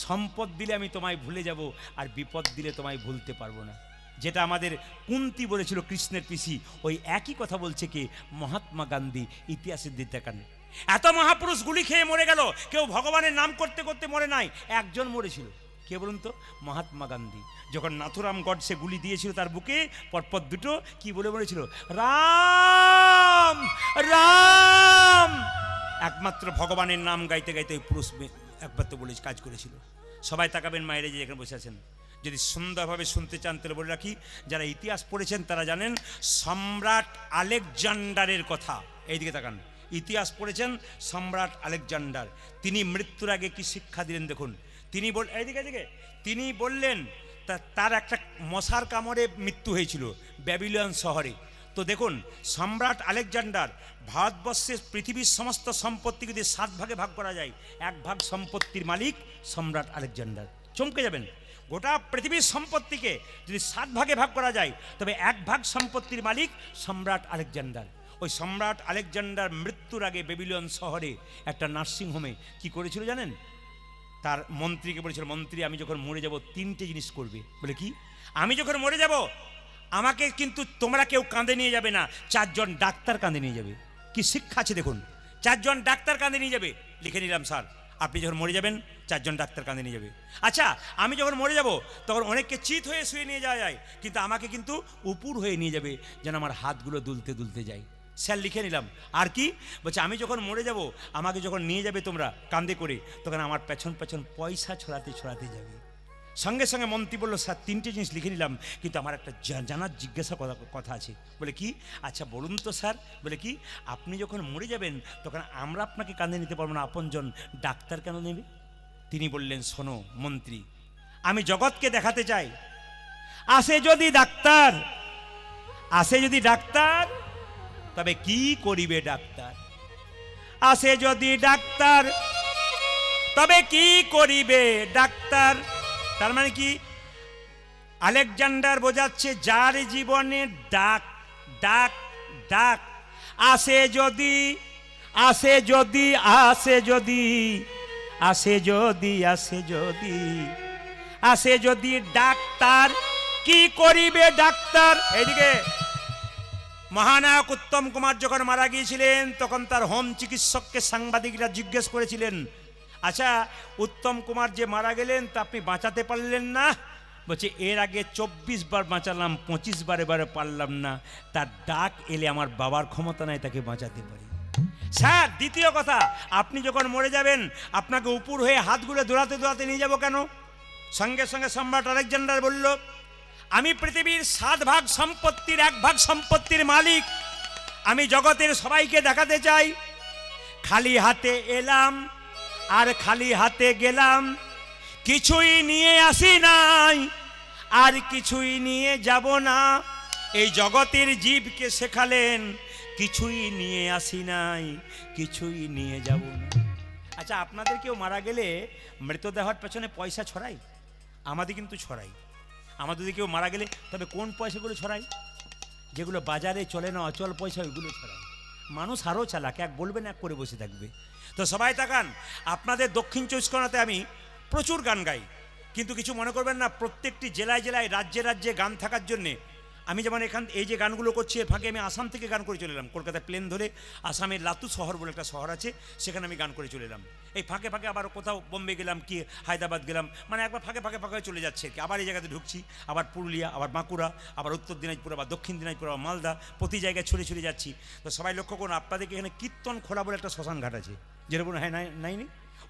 সম্পদ দিলে আমি তোমায় ভুলে যাব, আর বিপদ দিলে তোমায় ভুলতে পারবো না। যেটা আমাদের কুন্তি বলেছিল কৃষ্ণের পিসি, ওই একই কথা বলছে কি মহাত্মা গান্ধী। ইতিহাসের দিক দেখান, এত মহাপুরুষ গুলি খেয়ে মরে গেল, কেউ ভগবানের নাম করতে করতে মরে নাই, একজন মরেছিল। কে বলুন তো? মহাত্মা গান্ধী। যখন নাথুরাম গডসে গুলি দিয়েছিল তার বুকে, পরপর দুটো, কি বলে মরেছিল? রাম রাম। একমাত্র ভগবানের নাম গাইতে গাইতে ওই পুরুষ একবার তো বলে কাজ করেছিল। সবাই তাকাবেন মায়েরা যে এখানে বসে আছেন, যদি সুন্দরভাবে শুনতে চান তাহলে বলে রাখি, যারা ইতিহাস পড়েছেন তারা জানেন সম্রাট আলেকজান্ডারের কথা। এইদিকে তাকান, ইতিহাস পড়েছেন সম্রাট আলেকজান্ডার। তিনি মৃত্যুর আগে কি শিক্ষা দিলেন দেখুন। তিনি বললেন তার একটা মশার কামড়ে মৃত্যু হয়েছিল ব্যাবিলন শহরে। তো দেখুন, সম্রাট আলেকজান্ডার ভারতবর্ষের পৃথিবীর সমস্ত সম্পত্তিকে যদি 7 ভাগে ভাগ করা যায়, 1 ভাগ সম্পত্তির মালিক সম্রাট আলেকজান্ডার। চমকে যাবেন, গোটা পৃথিবীর সম্পত্তিকে যদি 7 ভাগে ভাগ করা যায়, তবে 1 ভাগ সম্পত্তির মালিক সম্রাট আলেকজান্ডার। ওই সম্রাট আলেকজান্ডার মৃত্যুর আগে বেবিলন শহরে একটা নার্সিংহোমে কি করেছিল জানেন? তার মন্ত্রীকে বলেছিল, মন্ত্রী আমি যখন মরে যাব 3টে জিনিস করবে। বলে কি? আমি যখন মরে যাব আমাকে কিন্তু তোমরা কেউ কাঁধে নিয়ে যাবে না, 4 জন ডাক্তার কাঁধে নিয়ে যাবে। কি শিক্ষা আছে দেখুন, 4 জন ডাক্তার কাঁধে নিয়ে যাবে। লিখে নিলাম স্যার, আপনি যখন মরে যাবেন 4 জন ডাক্তার কাঁধে নিয়ে যাবে। আচ্ছা, আমি যখন মরে যাব তখন অনেককে চিত হয়ে শুয়ে নিয়ে যাওয়া যায়, কিন্তু আমাকে কিন্তু উপুর হয়ে নিয়ে যাবে, যেন আমার হাতগুলো দুলতে দুলতে যায়। স্যার লিখে নিলাম। আর কি বলছে? আমি যখন মরে যাব আমাকে যখন নিয়ে যাবে তোমরা কাঁধে করে, তখন আমার পেছন পেছন পয়সা ছড়াতে ছড়াতে যাবে। সঙ্গে সঙ্গে মন্ত্রী বলল, স্যার 3টে জিনিস লিখে নিলাম, কিন্তু আমার একটা জানার জিজ্ঞাসা কথা আছে। বলে কি? আচ্ছা বলুন তো স্যার। বলে কি? আপনি যখন মরে যাবেন তখন আমরা আপনাকে কাঁধে নিতে পারবো না, আপনজন ডাক্তার কেন নেবে? তিনি বললেন, শোনো মন্ত্রী, আমি জগৎকে দেখাতে চাই, আসে যদি ডাক্তার তবে কি করিবে ডাক্তার? আসে যদি ডাক্তার তবে কি করিবে ডাক্তার? তার মানে কি? আলেকজান্ডার বোঝাচ্ছে যার জীবনে ডাক ডাক ডাক আসে যদি আসে যদি আসে যদি আসে যদি আসে যদি আসে যদি ডাক্তার, কি করিবে ডাক্তার? এইদিকে মহানায়ক উত্তম কুমার যখন মারা গিয়েছিলেন তখন তার হোম চিকিৎসককে সাংবাদিকরা জিজ্ঞেস করেছিলেন, আচ্ছা উত্তম কুমার যে মারা গেলেন তা আপনি বাঁচাতে পারলেন না? বলছে, এর আগে 24 বার বাঁচালাম, 25 বার এবারে পারলাম না, তার ডাক এলে আমার বাবার ক্ষমতা নাই তাকে বাঁচাতে পারি। স্যার দ্বিতীয় কথা, আপনি যখন মরে যাবেন আপনাকে উপর হয়ে হাতগুলো দৌড়াতে দৌড়াতে নিয়ে যাব কেন? সঙ্গে সঙ্গে সম্রাট আলেকজান্ডার বলল, আমি পৃথিবীর 7 ভাগ সম্পত্তির 1 ভাগ সম্পত্তির মালিক। আমি জগতের সবাইকে দেখাতে চাই, খালি হাতে এলাম আর খালি হাতে গেলাম, কিছুই নিয়ে আসি নাই, আর কিছুই নিয়ে যাব না। এই জগতের জীবকে শেখালেন, কিছুই নিয়ে আসি নাই, কিছুই নিয়ে যাব না। আচ্ছা, আপনাদের কেউ মারা গেলে মৃতদেহর পেছনে পয়সা ছড়াই? আমাদের কিন্তু ছড়াই। আমাদের যদি কেউ মারা গেলে তবে কোন পয়সাগুলো ছড়াই? যেগুলো বাজারে চলে না, অচল পয়সা, ওইগুলো ছড়াই। মানুষ আরও চালাক, এক বলবেন এক করে বসে থাকবে। তো সবাই তাকান, আপনাদের দক্ষিণ চব্বিশ পরগনাতে আমি প্রচুর গান গাই, কিন্তু কিছু মনে করবেন না। প্রত্যেকটি জেলায় জেলায়, রাজ্যে রাজ্যে গান থাকার জন্যে আমি যেমন এই যে গানগুলো করছি, এর ফাঁকে আমি আসাম থেকে গান করে চলে এলাম। কলকাতায় প্লেন ধরে আসামের লাতু শহর বলে একটা শহর আছে, সেখানে আমি গান করে চলে এলাম। এই ফাঁকে ফাঁকে আবার কোথাও বোম্বে গেলাম, কি হায়দ্রাবাদ গেলাম, মানে একবার ফাঁকে ফাঁকে ফাঁকে চলে যাচ্ছে আর কি। আবার এই জায়গাতে ঢুকছি, আবার পুরুলিয়া, আবার বাঁকুড়া, আবার উত্তর দিনাজপুর, আবার দক্ষিণ দিনাজপুর, আবার মালদা, প্রতি জায়গায় ছড়ে ছড়ে যাচ্ছি। তো সবাই লক্ষ্য করুন, আপনাদেরকে এখানে কীর্তন খোলা বলে একটা শ্মশান ঘাট আছে, যেরকম হ্যাঁ নাই,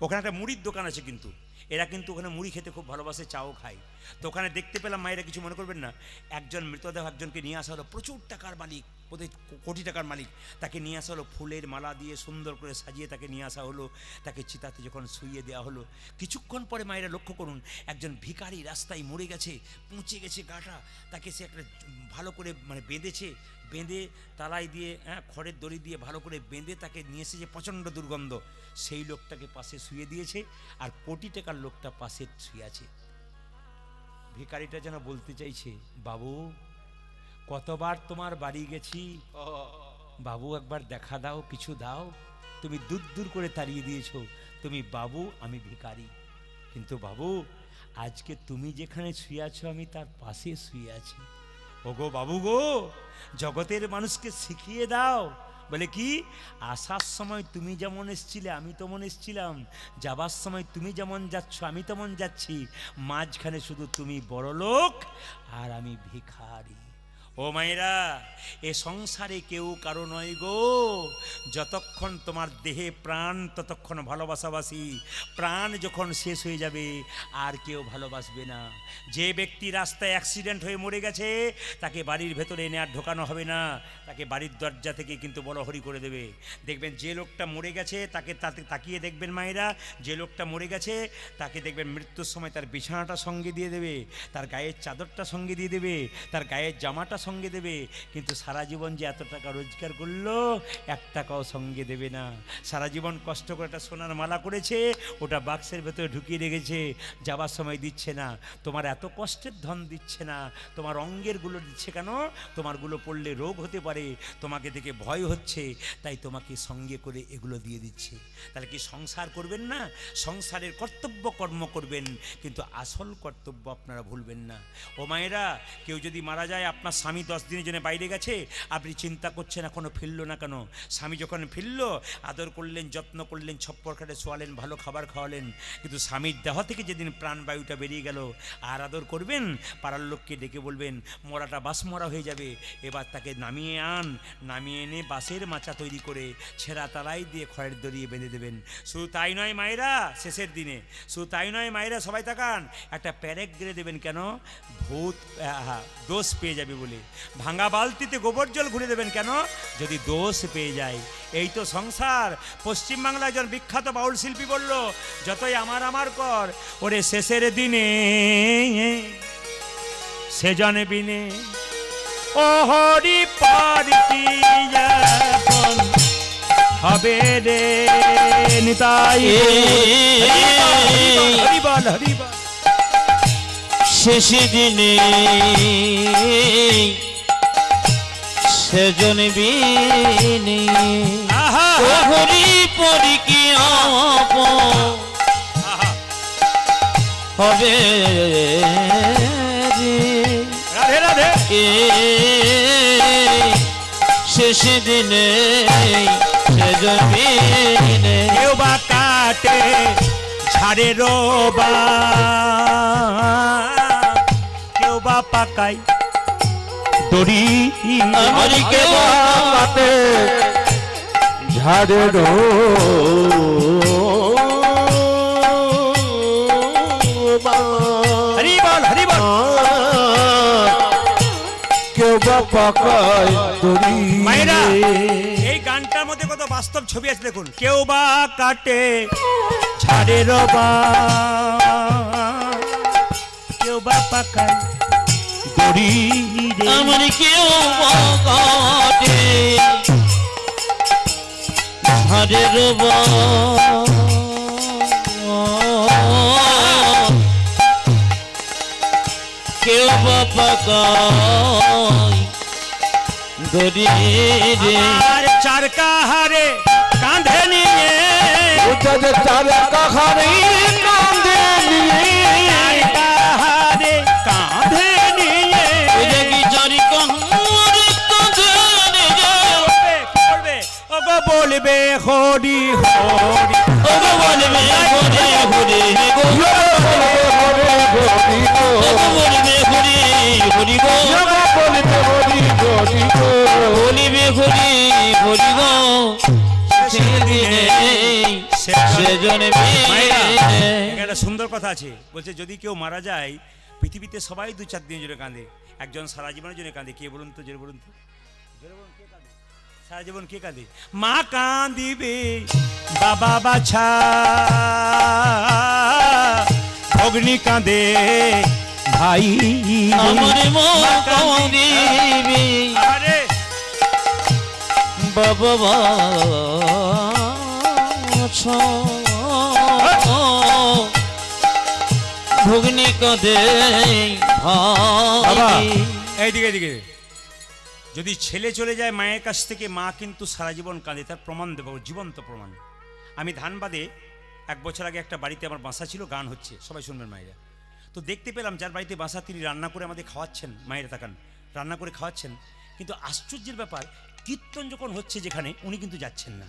ওখানে একটা মুড়ির দোকান আছে, কিন্তু এরা কিন্তু ওখানে মুড়ি খেতে খুব ভালোবাসে, চাও খায়। তো ওখানে দেখতে পেলাম, মায়েরা কিছু মনে করবেন না, একজন মৃতদেহ একজনকে নিয়ে আসা হলো, প্রচুর টাকার মালিক, বোধহয় কোটি টাকার মালিক। তাকে নিয়ে আসা হলো, ফুলের মালা দিয়ে সুন্দর করে সাজিয়ে তাকে নিয়ে আসা হলো। তাকে চিতাতে যখন শুইয়ে দেওয়া হলো, কিছুক্ষণ পরে মায়েরা লক্ষ্য করুন, একজন ভিখারি রাস্তায় মরে গেছে, পচে গেছে গাটা। তাকে সে একটা ভালো করে মানে বেঁধে তালাই দিয়ে, খড়ের দড়ি দিয়ে ভালো করে বেঁধে তাকে নিয়ে এসে, যে প্রচণ্ড দুর্গন্ধ, সেই লোকটাকে পাশে শুয়ে দিয়েছে, আর কোটি টাকার লোকটা পাশে শুয়ে আছে। ভিখারিটা যেন বলতে চাইছে, বাবু কতবার তোমার বাড়ি গেছি, বাবু একবার দেখা দাও, কিছু দাও। তুমি দূর দূর করে তাড়িয়ে দিয়েছো, তুমি বাবু, আমি ভিখারি। কিন্তু বাবু, আজকে তুমি যেখানে শুয়ে আছো, আমি তার পাশে শুয়ে আছি। ওগো বাবু গো, জগতের মানুষকে শিখিয়ে দাও। বলে কি, আসার সময় তুমি যেমন এসছিলে আমি তেমন এসছিলাম, যাবার সময় তুমি যেমন যাচ্ছ আমি তেমন যাচ্ছি, মাঝখানে শুধু তুমি বড়লোক আর আমি ভিখারি। ও মায়েরা, এ সংসারে কেউ কারো নয় গো। যতক্ষণ তোমার দেহে প্রাণ, ততক্ষণ ভালোবাসাবাসি। প্রাণ যখন শেষ হয়ে যাবে, আর কেউ ভালোবাসবে না। যে ব্যক্তি রাস্তায় অ্যাক্সিডেন্ট হয়ে মরে গেছে, তাকে বাড়ির ভেতরে এনে আর ঢোকানো হবে না, তাকে বাড়ির দরজা থেকে কিন্তু বলহরি করে দেবে। দেখবেন যে লোকটা মরে গেছে, তাকে তাকিয়ে দেখবেন মায়েরা, যে লোকটা মরে গেছে তাকে দেখবেন মৃত্যুর সময় তার বিছানাটা সঙ্গে দিয়ে দেবে, তার গায়ের চাদরটা সঙ্গে দিয়ে দেবে, তার গায়ের জামাটা সঙ্গে দেবে। কিন্তু সারা জীবন যে এত টাকা রোজগার করলো, 1 টাকাও সঙ্গে দেবে না। সারা জীবন কষ্ট করে একটা সোনার মালা করেছে, ওটা বাক্সের ভেতরে ঢুকিয়ে রেখেছে, যাবার সময় দিচ্ছে না। তোমার এত কষ্টের ধন দিচ্ছে না, তোমার অঙ্গেরগুলো দিচ্ছে কেন? তোমারগুলো পড়লে রোগ হতে পারে, তোমাকে দেখে ভয় হচ্ছে, তাই তোমাকে সঙ্গে করে এগুলো দিয়ে দিচ্ছে। তাহলে কি সংসার করবেন না? সংসারের কর্তব্য কর্ম করবেন, কিন্তু আসল কর্তব্য আপনারা ভুলবেন না। ও মায়েরা, কেউ যদি মারা যায়, আপনার স্বামী 10 দিনের জন্য বাইরে গেছে, আপনি চিন্তা করছেন এখনো ফিরল না কেন। স্বামী যখন ফিরল, আদর করলেন, যত্ন করলেন, ছপ্পর খাটে শোয়ালেন, ভালো খাবার খাওয়ালেন। কিন্তু স্বামীর দেহ থেকে যেদিন প্রাণবায়ুটা বেরিয়ে গেল, আর আদর করবেন? পাড়ার লোককে ডেকে বলবেন, মরাটা বাস মরা হয়ে যাবে, এবার তাকে নামিয়ে এনে বাঁশের মাচা তৈরি করে ছেঁড়া তালাই দিয়ে খড়ের দড়িয়ে বেঁধে দেবেন। শুধু তাই নয় মায়েরা, শেষের দিনে শুধু তাই নয় মায়েরা, সবাই তাকান, একটা প্যারেক গেড়ে দেবেন। কেন? ভূত দোষ পেয়ে যাবে বলে। ভাঙা বালতিতে গোবর জল ঘুরে দেবেন। কেন? যদি দোষ পেয়ে যায়। এই তো সংসার। পশ্চিমবাংলায় একজন বিখ্যাত বাউল শিল্পী বলল, যতই আমার কর, ওরে শেষের দিনে সেজন বিনে ও হরি পারতি যখন হবে রে নিতাই। হরি বল হরি বল। শেষ দিনে সেজন বিনে হরি পরি কি হবে রাধে রাধে। শেষ দিনে সেজন বিনে কেউ বা কাটে ঝাড়ে রোবা, কেউ বা পাকাই দড়ি, আমার কেউ কাটে ঝাড়ে হরি বল হরি বল। কেউ বা পাকায় দড়ি। মায়েরা, এই গানটার মধ্যে কত বাস্তব ছবি আছে দেখুন। কেউ বা কাটে ঝাড়ে রোবা, বা পাকায় দড়ি রে। আমার কেউ কাটে ঝাড়ের কেউ বা পাকায় দড়ি রে। আর চার কাহারে কাঁধে নিয়ে উঠে যে চারে কাহারি কান্দে নিয়ে চার কাহারে কাঁধে নিয়ে দেখি চারি কাহারে কাঁধে নিয়ে কি করবে? ওগো বলবে হরি হরি, ওগো বলবে হরে হরে গো, হরে হরি গো, ওগো বলবে হরে হরি গো, বলিতে হরি হরি গো। বলিবে হরে হরি গো। সেদিনে সেজনে মায়েরা, এখানে একটা সুন্দর কথা আছে, বলছে যদি কেউ মারা যায় পৃথিবীতে সবাই 2-4 দিনের জন্য কাঁদে, একজন সারা জীবনের জন্য কাঁদে। কে বলুন তো, জোরে বলুন তো, জোরে বলুন, কে কাঁদে? সারা জীবন কে কাঁদে? মা কাঁদিবে বাবা বাছা, অগ্নি কাঁদে ভাই, আমার মা কাঁদিবে আরে বাবা বাছা, ভগ্নি কাঁদে ভাই। এইদিকে এদিকে, যদি ছেলে চলে যায় মায়ের কাছ থেকে, মা কিন্তু সারা জীবন কাঁদে। তার প্রমাণ দেবো, জীবন্ত প্রমাণ। আমি ধানবাদে 1 বছর আগে একটা বাড়িতে আমার বাসা ছিল, গান হচ্ছে, সবাই শুনবেন মায়েরা। তো দেখতে পেলাম যার বাড়িতে বাসা তিনি রান্না করে আমাদের খাওয়াচ্ছেন, মায়েরা তাকান, রান্না করে খাওয়াচ্ছেন। কিন্তু আশ্চর্যের ব্যাপার, কীর্তন যখন হচ্ছে যেখানে, উনি কিন্তু যাচ্ছেন না।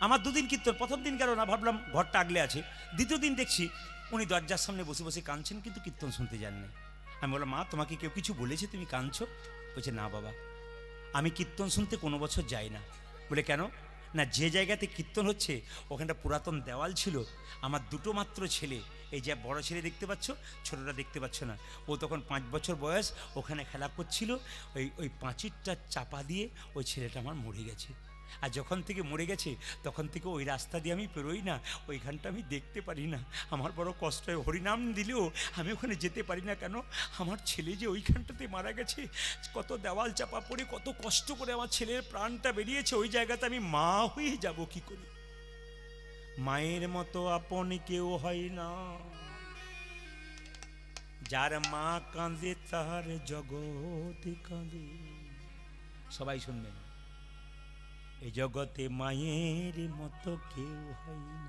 আমার 2 দিন কীর্তন, প্রথম দিন গেল না, ভাবলাম ঘরটা আগলে আছে। দ্বিতীয় দিন দেখছি উনি দরজার সামনে বসে বসে কাঁদছেন, কিন্তু কীর্তন শুনতে যাননি। আমি বললাম, মা তোমাকে কেউ কিছু বলেছে তুমি কাঁদছো? বলছে, না বাবা, আমি কীর্তন শুনতে কোনো বছর যাই না। বলে কেন? না, যে জায়গাতে কীর্তন হচ্ছে ওখানটা পুরাতন দেওয়াল ছিল, আমার 2টো মাত্র ছেলে, এই যে বড় ছেলে দেখতে পাচ্ছ, ছোটটা দেখতে পাচ্ছ না, ও তখন 5 বছর বয়স, ওখানে খেলা করছিল, ওই পাঁচিরটা চাপা দিয়ে ওই ছেলেটা আমার মরে গেছে। আর যখন থেকে মরে গেছে তখন থেকে ওই রাস্তা দিয়ে আমি পেরোই না, ওইখানটা আমি দেখতে পারি না। আমার বড় কষ্ট হয়, হরিনাম দিলেও আমি ওখানে যেতে পারি না। কেন? আমার ছেলে যে ওইখানটাতে মারা গেছে, কত দেওয়াল চাপা পড়ে কত কষ্ট করে আমার ছেলের প্রাণটা বেরিয়েছে, ওই জায়গাতে আমি মা হয়ে যাব কি করে? মায়ের মতো আপন কেউ হয় না, যার মা কাঁদে তার জগৎ কাঁদে। সবাই শুনবেন, এই জগতে মায়ের মতো কেউ হয় না।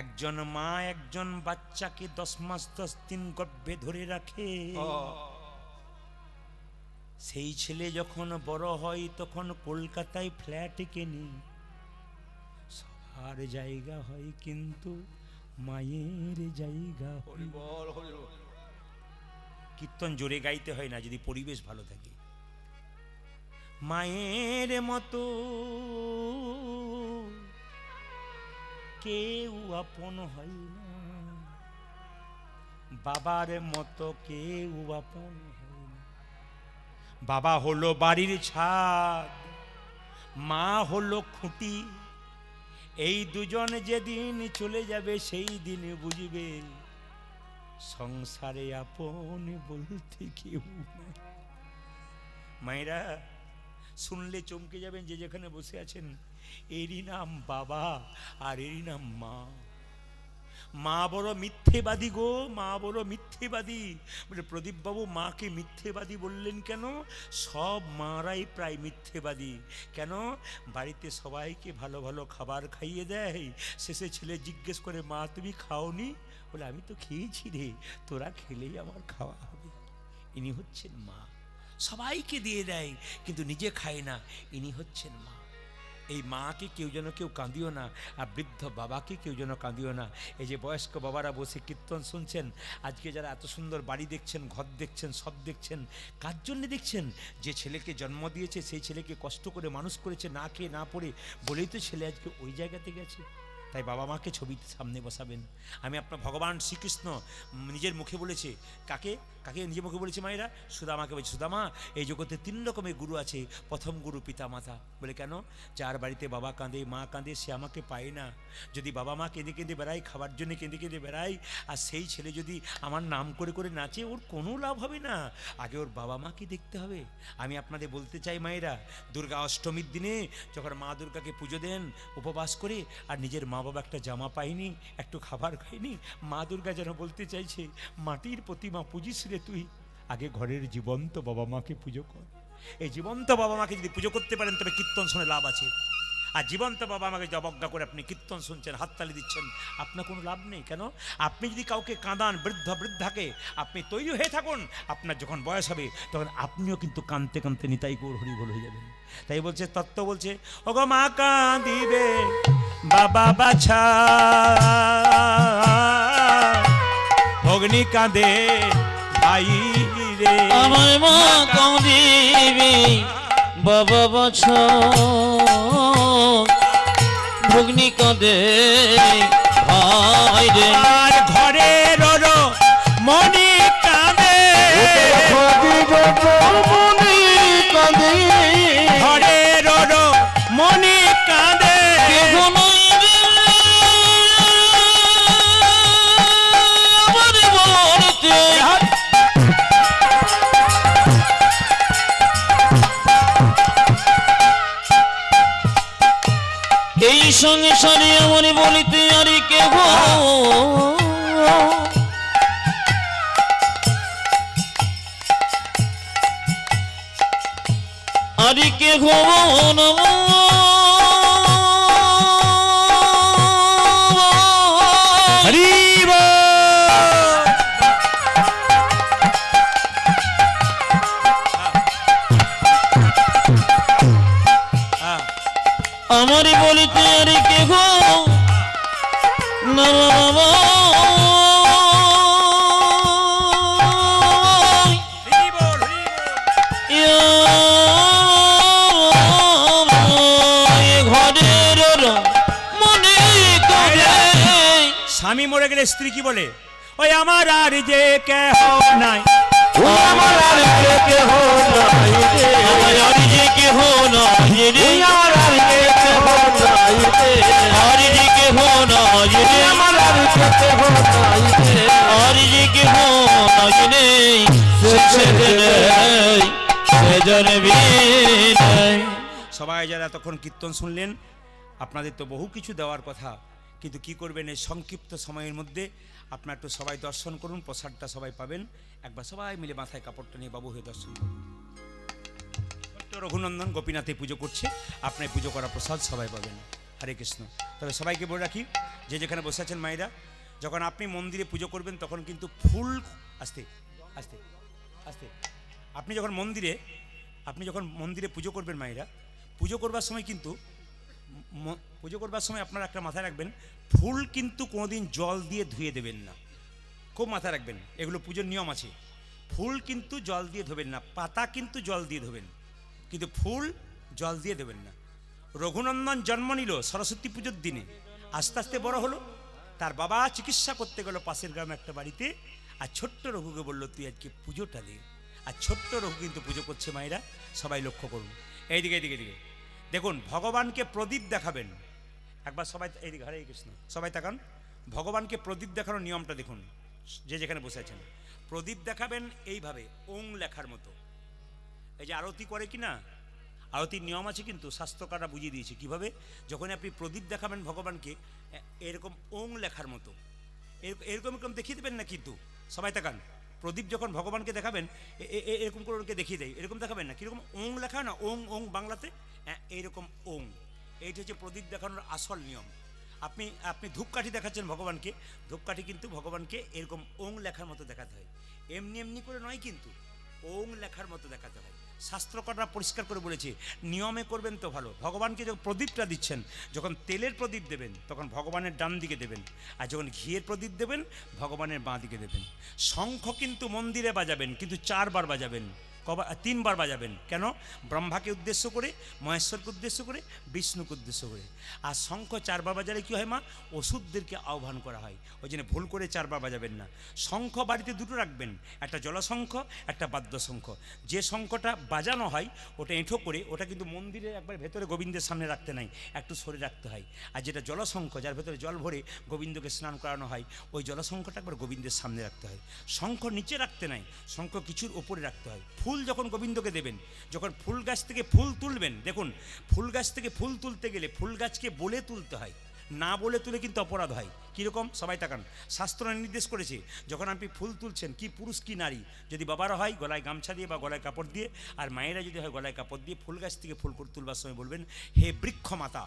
একজন মা একজন বাচ্চাকে 10 মাস 10 দিন গর্ভে ধরে রাখে। সেই ছেলে যখন বড় হয় তখন কলকাতায় ফ্ল্যাট কেনে, সবার জায়গা হয় কিন্তু মায়ের জায়গা হয়। কীর্তন জোরে গাইতে হয় না, যদি পরিবেশ ভালো থাকে। মায়ের মতো কেউ আপন হয় না, বাবার মতো কেউ আপন হয় না। বাবা হলো বাড়ির ছাদ, মা হলো খুঁটি। এই দুজন যেদিন চলে যাবে সেই দিন বুঝবে সংসারে আপন বলতে কেউ নাই। মায়েরা, শুনলে চমকে যাবেন, যে যেখানে বসে আছেন, এরই নাম বাবা আর এরই নাম মা। মা বড় মিথ্যেবাদী গো, মা বড় মিথ্যেবাদী। বলে, প্রদীপ বাবু মাকে মিথ্যেবাদী বললেন কেন? সব মারাই প্রায় মিথ্যেবাদী। কেন? বাড়িতে সবাইকে ভালো ভালো খাবার খাইয়ে দেয়, শেষে ছেলে জিজ্ঞেস করে, মা তুমি খাওনি? বলে, আমি তো খেয়েছি রে, তোরা খেলেই আমার খাওয়া হবে। ইনি হচ্ছেন মা। সবাইকে দিয়ে দেয় কিন্তু নিজে খায় না, ইনি হচ্ছেন মা। এই মাকে কেউ যেন কেউ কাঁদিও না, আর বৃদ্ধ বাবাকে কেউ যেন কাঁদিও না। এই যে বয়স্ক বাবারা বসে কীর্তন শুনছেন, আজকে যারা এত সুন্দর বাড়ি দেখছেন, ঘর দেখছেন, সব দেখছেন, কার জন্যে দেখছেন? যে ছেলেকে জন্ম দিয়েছে, সেই ছেলেকে কষ্ট করে মানুষ করেছে, না খেয়ে না পড়ে, বলেই তো ছেলে আজকে ওই জায়গাতে গেছে। তাই বাবা মাকে ছবিতে সামনে বসাবেন। আমি আপনার ভগবান শ্রীকৃষ্ণ নিজের মুখে বলেছে, কাকে? কাকে নিজে মুখে বলেছে মায়েরা? সুদামাকে বলছে, সুদামা এই জগতে 3 রকমের গুরু আছে। প্রথম গুরু পিতা মাতা। বলে কেন? যার বাড়িতে বাবা কাঁদে মা কাঁদে সে আমাকে পায় না। যদি বাবা মা কেঁদে কেঁদে বেড়ায়, খাবার জন্য কেঁদে কেঁদে বেড়ায়, আর সেই ছেলে যদি আমার নাম করে করে নাচে, ওর কোনো লাভ হবে না। আগে ওর বাবা মাকে দেখতে হবে। আমি আপনাদের বলতে চাই মায়েরা, দুর্গা অষ্টমীর দিনে যখন মা দুর্গাকে পুজো দেন উপবাস করে, আর নিজের মা বাবা একটা জামা পায়নি, একটু খাবার খায়নি, মা দুর্গা যেন বলতে চাইছে, মাটির প্রতিমা পুজিস রে তুই, আগে ঘরের জীবন্ত বাবা মাকে পুজো কর। এই জীবন্ত বাবা মাকে যদি পুজো করতে পারেন তবে কীর্তন শুনে লাভ আছে। আর জীবন্ত বাবা মাকে যে অবজ্ঞা করে আপনি কীর্তন শুনছেন, হাততালি দিচ্ছেন, আপনার কোনো লাভ নেই। কেন? আপনি যদি কাউকে কাঁদান, বৃদ্ধাকে, আপনি তৈরি হয়ে থাকুন, আপনার যখন বয়স হবে তখন আপনিও কিন্তু কাঁদতে কাঁদতে নিতাই গৌর হরি বল হয়ে যাবেন। তাই বলছে, তত্ত্ব বলছে, ওগো মা কাঁদিবে বাবা বাছা, অগ্নি কাঁদে ভাই রে। আমার মা কাঁদিবে বাবা বাছা, ভগ্নি কাঁদে ভাই রে। আর ঘরে রো মনি কাঁদে, ঘরে রো মনি কাঁদে। এই সংসারে আমার বলিতে আর কেহ আর কেহ হরি আমার বলিতে আর কেহ না বাবা। স্বামী মরে গেলে স্ত্রী কি বলে? ওই আমার আর যে কেহ নাই, আমার আর যে কেহ নাই রে, আমার আর যে কেহ নাই রে, আমার আর যে কেহ নাই রে, আর যে কেহ নাই রে, আমার আর যে কেহ নাই রে, আর যে কেহ নাই রে, সেজন বিনাই। সবাই যারা তখন কীর্তন শুনলেন, আপনাদের তো বহু কিছু দেওয়ার কথা, কিন্তু কি করবেন এই সংক্ষিপ্ত সময়ের মধ্যে? আপনার একটু সবাই দর্শন করুন, প্রসাদটা সবাই পাবেন। একবার সবাই মিলে মাথায় কাপড়টা নিয়ে বাবু হয়ে দর্শন করুন। রঘুনন্দন গোপীনাথে পুজো করছে, আপনার পুজো করা প্রসাদ সবাই পাবেন। হরে কৃষ্ণ। তবে সবাইকে বলে রাখি, যে যেখানে বসে আছেন মায়েরা, যখন আপনি মন্দিরে পুজো করবেন তখন কিন্তু ফুল, আস্তে আস্তে আস্তে, আপনি যখন মন্দিরে পুজো করবেন মায়েরা, পুজো করবার সময় কিন্তু আপনারা একটা মাথায় রাখবেন, ফুল কিন্তু কোনোদিন জল দিয়ে ধুয়ে দেবেন না। খুব মাথায় রাখবেন, এগুলো পুজোর নিয়ম আছে। ফুল কিন্তু জল দিয়ে ধোবেন না, পাতা কিন্তু জল দিয়ে ধোবেন, কিন্তু ফুল জল দিয়ে দেবেন না। রঘুনন্দন জন্ম নিল সরস্বতী পুজোর দিনে, আস্তে আস্তে বড় হলো, তার বাবা চিকিৎসা করতে গেল পাশের গ্রামে একটা বাড়িতে, আর ছোট্ট রঘুকে বললো তুই আজকে পুজোটা দে। আর ছোট্ট রঘু কিন্তু পুজো করছে মায়েরা, সবাই লক্ষ্য করুন। এইদিকে এইদিকে এইদিকে দেখুন, ভগবানকে প্রদীপ দেখাবেন। একবার সবাই এইদিকে, হরে কৃষ্ণ, সবাই তাকান। ভগবানকে প্রদীপ দেখানোর নিয়মটা দেখুন, যে যেখানে বসে আছেন প্রদীপ দেখাবেন এইভাবে ওং লেখার মতো। এই যে আরতি করে কি না, আরতির নিয়ম আছে কিন্তু, শাস্ত্রকাররা বুঝিয়ে দিয়েছে কিভাবে। যখন আপনি প্রদীপ দেখাবেন ভগবানকে, এরকম ওং লেখার মতো এরকম এরকম দেখিয়ে দেবেন না, কিন্তু সবাই তাকান। প্রদীপ যখন ভগবানকে দেখাবেন এরকম করে ওকে দেখিয়ে দেয়, এরকম দেখাবেন না, কীরকম ওং লেখা না, ওং ওং বাংলাতে, এইরকম ওং। এইটা হচ্ছে প্রদীপ দেখানোর আসল নিয়ম। আপনি ধূপকাঠি দেখাচ্ছেন ভগবানকে, ধূপকাঠি কিন্তু ভগবানকে এরকম ওং লেখার মতো দেখাতে হয়, এমনি এমনি করে নয়, কিন্তু ওং লেখার মতো দেখাতে হয়। শাস্ত্রকাররা পরিষ্কার করে বলেছে, নিয়মে করবেন তো ভালো। ভগবানকে যখন প্রদীপটা দিচ্ছেন, যখন তেলের প্রদীপ দেবেন তখন ভগবানের ডান দিকে দেবেন, আর যখন ঘিয়ের প্রদীপ দেবেন ভগবানের বাঁ দিকে দেবেন। শঙ্খ কিন্তু মন্দিরে বাজাবেন, কিন্তু 4 বার বাজাবেন, তিনবার বাজাবেন। কেন? ব্রহ্মাকে উদ্দেশ্য করে, মহেশ্বরকে উদ্দেশ্য করে, বিষ্ণুকে উদ্দেশ্য করে। আর শঙ্খ 4 বার বাজালে কী হয় মা? ওষুধদেরকে আহ্বান করা হয়। ওই জন্য ভুল করে 4 বার বাজাবেন না। শঙ্খ বাড়িতে দুটো রাখবেন, একটা জলশঙ্খ, একটা বাদ্যশঙ্খ। যে শঙ্খটা বাজানো হয় ওটা এঁঠো করে, ওটা কিন্তু মন্দিরে একবার ভেতরে গোবিন্দের সামনে রাখতে নাই, একটু সরে রাখতে হয়। আর যেটা জলশঙ্খ, যার ভেতরে জল ভরে গোবিন্দকে স্নান করানো হয়, ওই জলশঙ্খটা একবার গোবিন্দের সামনে রাখতে হয়। শঙ্খ নিচে রাখতে নাই, শঙ্খ কিছুর ওপরে রাখতে হয়। ফুল যখন গোবিন্দকে দেবেন, যখন ফুল গাছ থেকে ফুল তুলবেন, দেখুন ফুল গাছ থেকে ফুল তুলতে গেলে ফুল গাছকে বলে তুলতে হয়, না বলে তুলে কিন্তু অপরাধ হয়। কীরকম? সবাই তাকান, শাস্ত্র নির্দেশ করেছে যখন আপনি ফুল তুলছেন, কি পুরুষ কি নারী, যদি বাবারা হয় গলায় গামছা দিয়ে বা গলায় কাপড় দিয়ে, আর মায়েরা যদি হয় গলায় কাপড় দিয়ে, ফুল গাছ থেকে ফুল তুলবার সময় বলবেন, হে বৃক্ষ মাতা,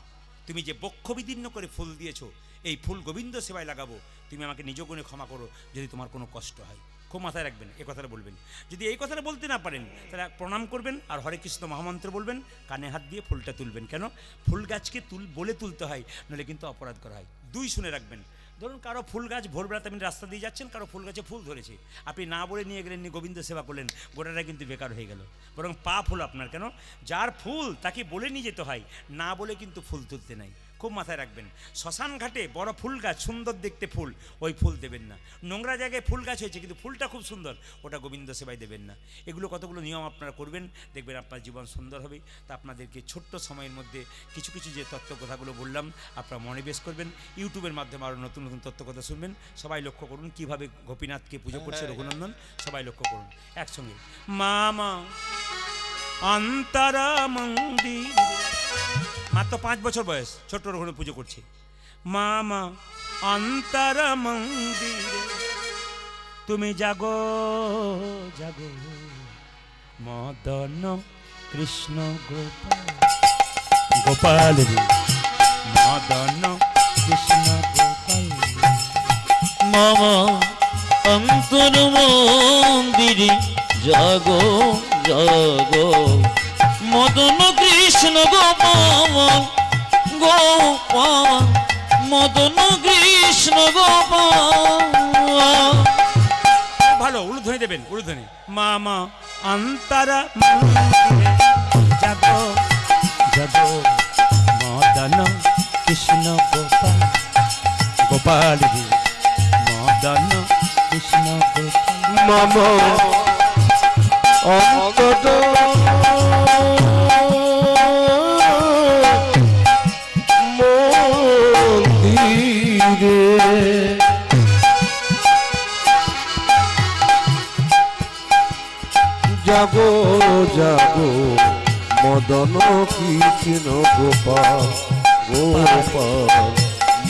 তুমি যে বক্ষ বিদীর্ণ করে ফুল দিয়েছো, এই ফুল গোবিন্দ সেবায় লাগাবো, তুমি আমাকে নিজ গুণে ক্ষমা করো যদি তোমার কোনো কষ্ট হয়। খুব মাথায় রাখবেন, এ কথাটা বলবেন। যদি এই কথাটা বলতে না পারেন তাহলে প্রণাম করবেন আর হরে কৃষ্ণ মহামন্ত্র বলবেন, কানে হাত দিয়ে ফুলটা তুলবেন। কেন? ফুল গাছকে বলে তুলতে হয়, নাহলে কিন্তু অপরাধ করা হয়। 2 শুনে রাখবেন। ধরুন কারো ফুল গাছ ভোরবেলাতে আপনি রাস্তা দিয়ে যাচ্ছেন, কারো ফুল গাছে ফুল ধরেছে, আপনি না বলে নিয়ে গেলেন, নিয়ে গোবিন্দ সেবা করলেন, গোটাটা কিন্তু বেকার হয়ে গেল, বরং পা ফুল আপনার। কেন? যার ফুল তাকে বলে নিয়ে যেতে হয়, না বলে কিন্তু ফুল তুলতে নাই। খুব মাথায় রাখবেন। শ্মশান ঘাটে বড় ফুল গাছ, সুন্দর দেখতে ফুল, ওই ফুল দেবেন না। নোংরা জায়গায় ফুল গাছ হয়েছে কিন্তু ফুলটা খুব সুন্দর, ওটা গোবিন্দ সেবায় দেবেন না। এগুলো কতগুলো নিয়ম আপনারা করবেন, দেখবেন আপনার জীবন সুন্দর হবে। তা আপনাদেরকে ছোট্ট সময়ের মধ্যে কিছু কিছু যে তত্ত্ব কথাগুলো বললাম আপনারা মনোনিবেশ করবেন। ইউটিউবের মাধ্যমে আরও নতুন নতুন তত্ত্ব কথা শুনবেন। সবাই লক্ষ্য করুন কীভাবে গোপীনাথকে পুজো করছে রঘুনন্দন, সবাই লক্ষ্য করুন একসঙ্গে। মামা অন্তরা মন্দির, মাত্র 5 বছর বয়স, ছোট্ট রঘুনাথ পুজো করছে। মামা অন্তর মন্দিরে তুমি জাগো জাগো, মদন কৃষ্ণ গোপাল গোপাল রে, মদন কৃষ্ণ গোপাল। মামা অন্তর মন্দিরে জাগো জাগো, মদন কৃষ্ণ গোপাল গোপাল, মদন কৃষ্ণ গোপাল। ভালো উলুধ্বনি দেবেন, উলুধ্বনি। মামা অন্তরা মন্দিরে জাগো জাগো, মদন কৃষ্ণ গোপাল গোপাল রে, মদন কৃষ্ণ গোপাল। মামা অন্তত মন্দিরে জাগো জাগো, মদন কৃষ্ণ গোপাল গোপাল,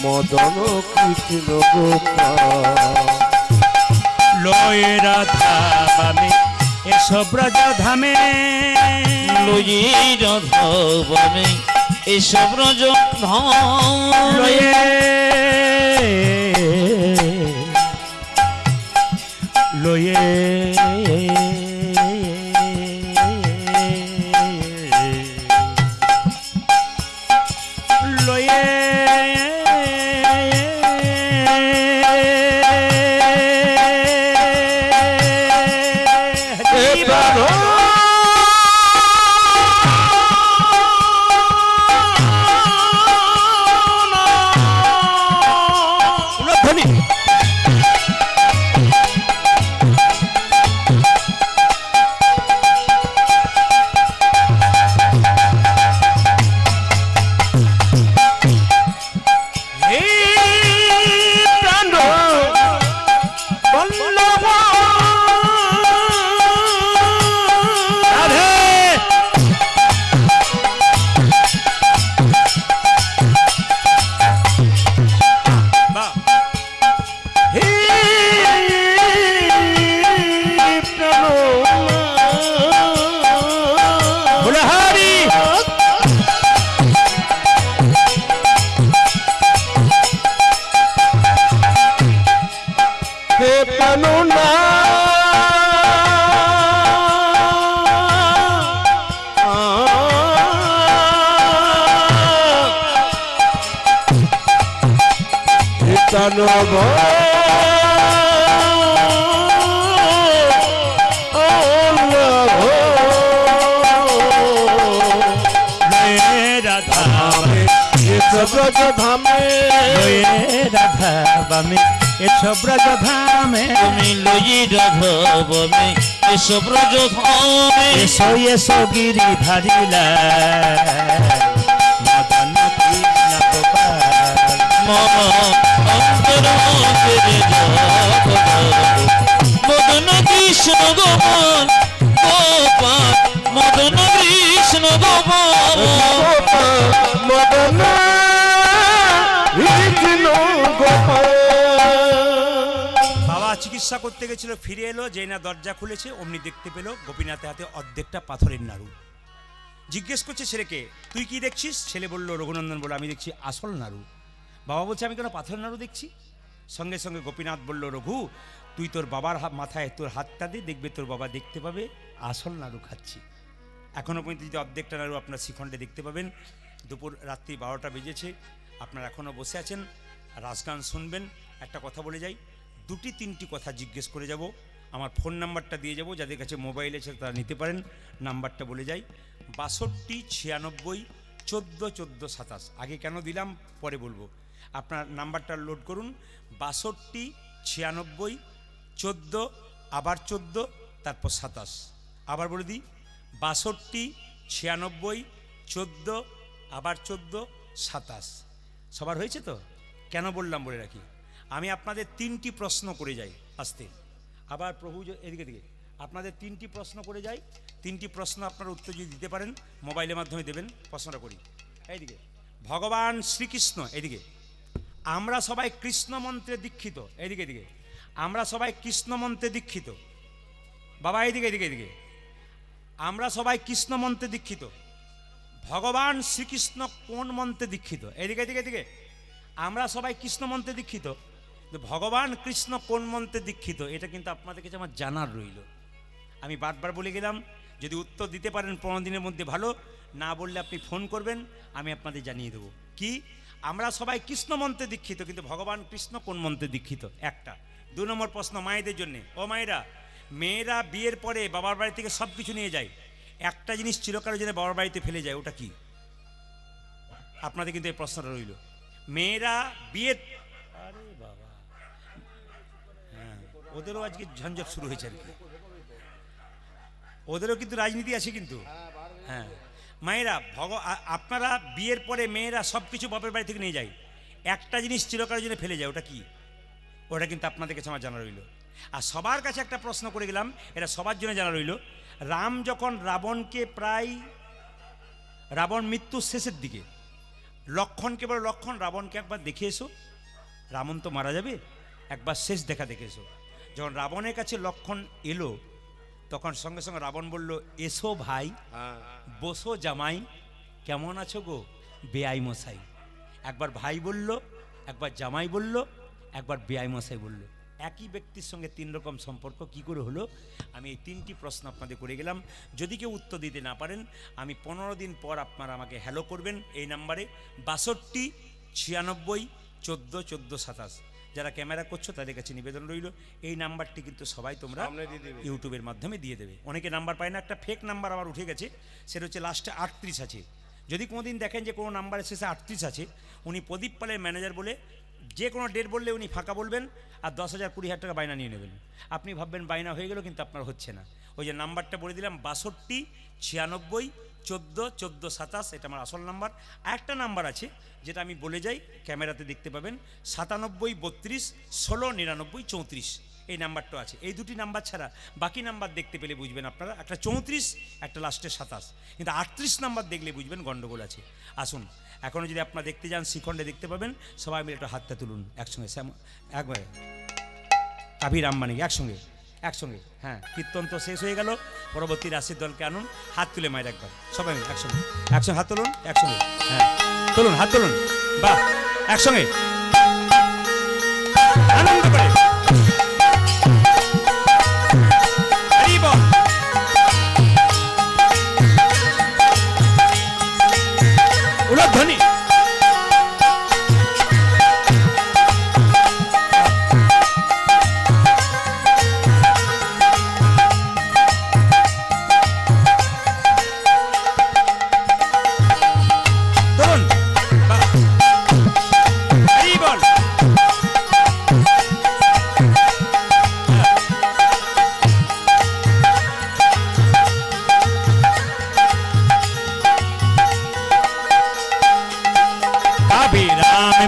মদন কৃষ্ণ গোপাল। লয়ে রাধা বামে এসব ব্রজ ধামে, লয়ে রাধা বামে এসব ব্রজ ধাম, লয়ে লয়ে লয়ে নব ব্রজ ধামে লয়ে রাধা বামে এসো ব্রজ ধামে তুমি লই রাধবমে এসো ব্রজ ধামে এসো এসো গিরিধারিলা মদন কৃষ্ণ গোপাল অন্তরে মদন কৃষ্ণ গোপাল গোপাল মদন কৃষ্ণ গোপাল মদন কৃষ্ণ গোপাল। বাবা চিকিৎসা করতে গেছিল, ফিরে এলো, যেই না দরজা খুলেছে অমনি দেখতে পেল গোপীনাথের হাতে অর্ধেকটা পাথরের নাড়ু। জিজ্ঞেস করছে ছেলেকে, তুই কি দেখছিস? ছেলে বলল, রঘুনন্দন বলল, আমি দেখছি আসল নাড়ু। বাবা বলছে, আমি কেন পাথরের নাড়ু দেখছি? সঙ্গে সঙ্গে গোপীনাথ বলল, রঘু তুই তোর বাবার মাথায় তোর হাতটা দিয়ে দেখবে, তোর বাবা দেখতে পাবে আসল নাড়ু খাচ্ছি। এখনও পর্যন্ত যদি অর্ধেকটা নাড়ু আপনার শিখণ্ডে দেখতে পাবেন। দুপুর রাত্রি 12টা বেজেছে, আপনারা এখনও বসে আছেন, রাজগান শুনবেন। একটা কথা বলে যাই, 2-3টি কথা জিজ্ঞেস করে যাব। আমার ফোন নাম্বারটা দিয়ে যাব, যাদের কাছে মোবাইল আছে তারা নিতে পারেন। নাম্বারটা বলে যাই, 62 96 14 14 27। আগে কেন দিলাম পরে বলবো, আপনার নাম্বারটা লোড করুন। 62 96 14 আবার 14 তারপর 27। আবার বলে দিই, 62 96 14 আবার 14 27। সবার হয়েছে তো? কেন বললাম বলে রাখি, আমি আপনাদের 3টি প্রশ্ন করে যাই আস্তে। আবার প্রভু এদিকে দিকে আপনাদের 3টি প্রশ্ন করে যাই। 3টি প্রশ্ন আপনারা উত্তর যদি দিতে পারেন মোবাইলের মাধ্যমে দেবেন। প্রশ্নটা করি, এইদিকে ভগবান শ্রীকৃষ্ণ, এদিকে আমরা সবাই কৃষ্ণ মন্ত্রে দীক্ষিত, এদিকে এদিকে আমরা সবাই কৃষ্ণ মন্ত্রে দীক্ষিত। বাবা এদিকে এদিকে এদিকে আমরা সবাই কৃষ্ণ মন্ত্রে দীক্ষিত। ভগবান শ্রীকৃষ্ণ কোন মন্ত্রে দীক্ষিত? এদিকে এদিকে এদিকে আমরা সবাই কৃষ্ণ মন্ত্রে দীক্ষিত, ভগবান কৃষ্ণ কোন মন্ত্রে দীক্ষিত এটা কিন্তু আপনাদের কাছে আমার জানার রইল। আমি বারবার বলে গেলাম, যদি উত্তর দিতে পারেন 15 দিনের মধ্যে ভালো, না বললে আপনি ফোন করবেন, আমি আপনাদের জানিয়ে দেবো। কি, আমরা সবাই কৃষ্ণ মন্ত্রে দীক্ষিত, কিন্তু ভগবান কৃষ্ণ কোন মন্ত্রে দীক্ষিত? একটা। 2 নম্বর প্রশ্ন মায়েদের জন্যে। ও মায়েরা, মেয়েরা বিয়ের পরে বাবার বাড়ি থেকে সব কিছু নিয়ে যায়, একটা জিনিস চিরকালের জন্য বাবার বাড়িতে ফেলে যায়, ওটা কি? আপনাদের কিন্তু এই প্রশ্নটা রইল। মেয়েরা বিয়ের, আরে বাবা, হ্যাঁ ওদেরও আজকে ঝঞ্ঝট শুরু হয়েছে আর কি, ওদেরও কিন্তু রাজনীতি আছে কিন্তু। হ্যাঁ মায়েরা, আপনারা বিয়ের পরে মেয়েরা সব কিছু বাপের বাড়ি থেকে নিয়ে যায়, একটা জিনিস চিরকালের জন্য ফেলে যায়, ওটা কি? ওটা কিন্তু আপনাদের কাছে আমার জানা রইল। আর সবার কাছে একটা প্রশ্ন করে গেলাম, এটা সবার জন্য জানা রইল। রাম যখন রাবণকে রাবণ মৃত্যুর শেষের দিকে লক্ষণকে বলে, লক্ষণ রাবণকে একবার দেখে এসো, রাবণ তো মারা যাবে, একবার শেষ দেখা দেখে এসো। যখন রাবণের কাছে লক্ষণ এলো, তখন সঙ্গে সঙ্গে রাবণ বলল, এসো ভাই, বসো জামাই, কেমন আছো গো বেআই মশাই। একবার ভাই বলল, একবার জামাই বলল, একবার বেআই মশাই বলল। একই ব্যক্তির সঙ্গে 3 রকম সম্পর্ক কি করে হলো? আমি এই 3টি প্রশ্ন আপনাদের করে গেলাম। যদি কেউ উত্তর দিতে না পারেন, আমি 15 দিন পর আপনারা আমাকে হ্যালো করবেন এই নাম্বারে 62 96 14 14 27। যারা ক্যামেরা করছো তাদের কাছে নিবেদন রইল, এই নাম্বারটি কিন্তু সবাই তোমরা ইউটিউবের মাধ্যমে দিয়ে দেবে। অনেকে নাম্বার পায় না, একটা ফেক নাম্বার আমার উঠে গেছে, সেটা হচ্ছে লাস্টে 38 আছে। যদি কোনোদিন দেখেন যে কোনো নাম্বারের শেষে 38 আছে, উনি প্রদীপ পালের ম্যানেজার বলে, যে কোনো ডেট বললে উনি ফাঁকা বলবেন, আর 10,000 20,000 টাকা বাইনা নিয়ে নেবেন। আপনি ভাববেন বাইনা হয়ে গেল, কিন্তু আপনার হচ্ছে না। ওই যে নাম্বারটা বলে দিলাম, 62 96 14 14 27, এটা আমার আসল নাম্বার। আরেকটা নাম্বার আছে যেটা আমি বলে যাই, ক্যামেরাতে দেখতে পাবেন, 97 32 16 99 34, এই নাম্বারটা আছে। এই 2টি নাম্বার ছাড়া বাকি নাম্বার দেখতে পেলে বুঝবেন আপনারা, একটা 34, একটা লাস্টে 27, কিন্তু 38 নাম্বার দেখলে বুঝবেন গন্ডগোল আছে। আসুন, এখনও যদি আপনারা দেখতে যান শিখণ্ডে দেখতে পাবেন। সবাই মিলে একটা হাতটা তুলুন একসঙ্গে, একবারে কাবির আম্বানি একসঙ্গে একসঙ্গে। হ্যাঁ, কীর্তন তো শেষ হয়ে গেল, পরবর্তী রাশির দলকে আনুন। হাত তুলে মায়ের একবার সবাই মিলে একসঙ্গে একসঙ্গে হাত তুলুন, একসঙ্গে। হ্যাঁ তুলুন, হাত তুলুন, বাহ, একসঙ্গে আনন্দ করে। উলধ্বনি।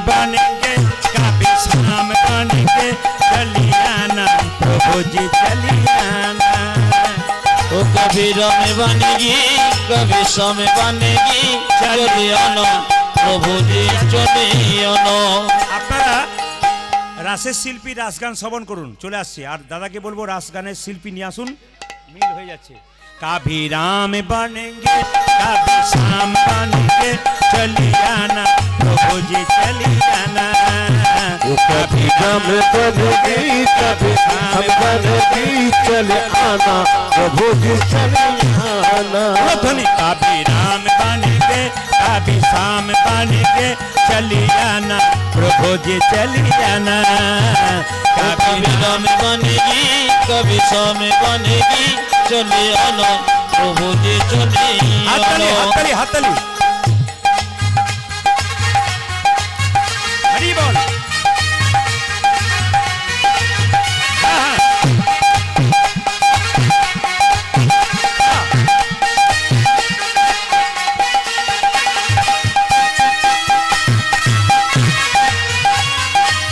बनेंगे कभी शाम बनेंगे चलियाना प्रभु जी चलियाना ओ कभी राम बनेगी कभी शाम बनेगी चले आना प्रभु जी चले आना। আপনারা রাসের শিল্পী রাস গান শ্রবণ করুন চলে আসছে আর দাদাকে বলবো রাস গানের শিল্পী নিয়ে আসুন মিল হয়ে যাচ্ছে कभी राम बनेंगे कभी शाम बनेंगे चलियाना प्रभु जी चलियाना वो कभी राम बनेगी कभी हम बनेगी चले आना प्रभु जी चले आना। ध्वनि कभी राम बनेंगे कभी शाम बनेंगे चलियाना प्रभु जी चलियाना कभी राम बनेगी कभी शाम बनेगी चले आना प्रभु जी चले हाथताली आना। हाथताली हाथताली हरि बोल हाँ, हाँ।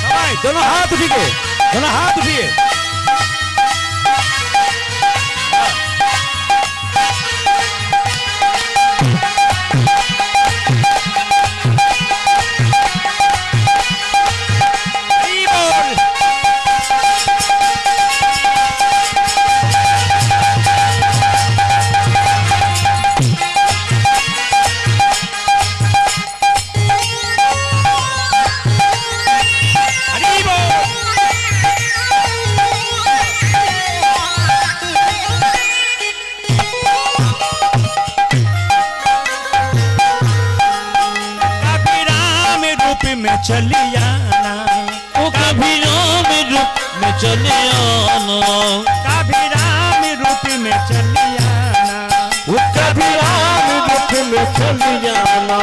सबाई, दोनों हाथ उठिए दोनों हाथ उठिए हरि बोल हरि बोल कभी राम रूप में चलियाना ओ कभी राम रूप में चले आना कभी राम रूप में चलियाना वो कभी राम रूप में चले आना।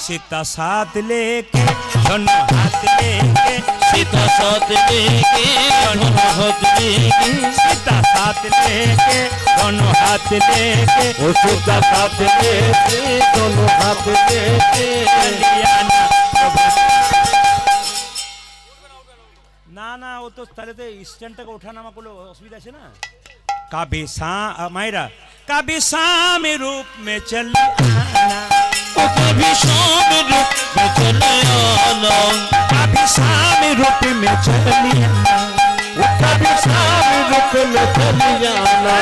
सीता साथ लेके दोनों हाथ लेके सीता साथ लेके दोनों हाथ लेके सीता साथ लेके दोनों हाथ लेके वो सीता साथ लेके दोनों हाथ लेके चलियाना प्रभु না না ও তো তাহলে তো স্ট্যান্ডটাকে ওঠানামা করলে অসুবিধা আছে না कभी सा मायरा कभी शाम रूप में चली आना ओ कभी शाम रूप में चले आना कभी शाम रूप में चली आना वो कभी शाम रूप में चले आना।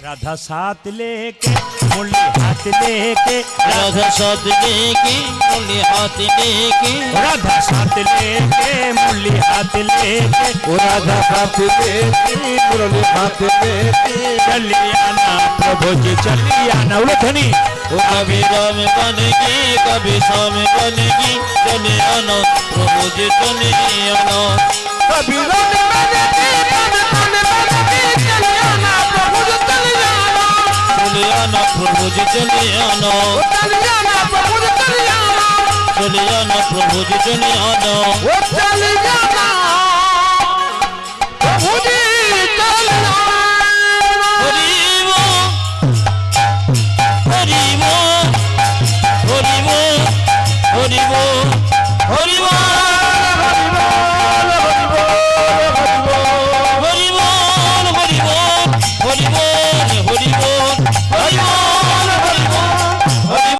राधा साथ लेके मुरली हाथ लेके राधा साथ लेके मुरली हाथ लेके राधा साथ लेके मुरली हाथ लेके वो राधा साथ लेके मुरली हाथ लेके चलियाना प्रभु जी चलियाना उलझनी ओ कभी राम बनेगी कभी शाम बनेगी चले आना प्रभु जी चले आना। कभी राम बनेगी कभी शाम बनेगी चले आना प्रभु जी चले आना। चले आना प्रभु जी चले आना चले आना प्रभु जी चले आना। चले आना प्रभु जी चले आना। वो चले आना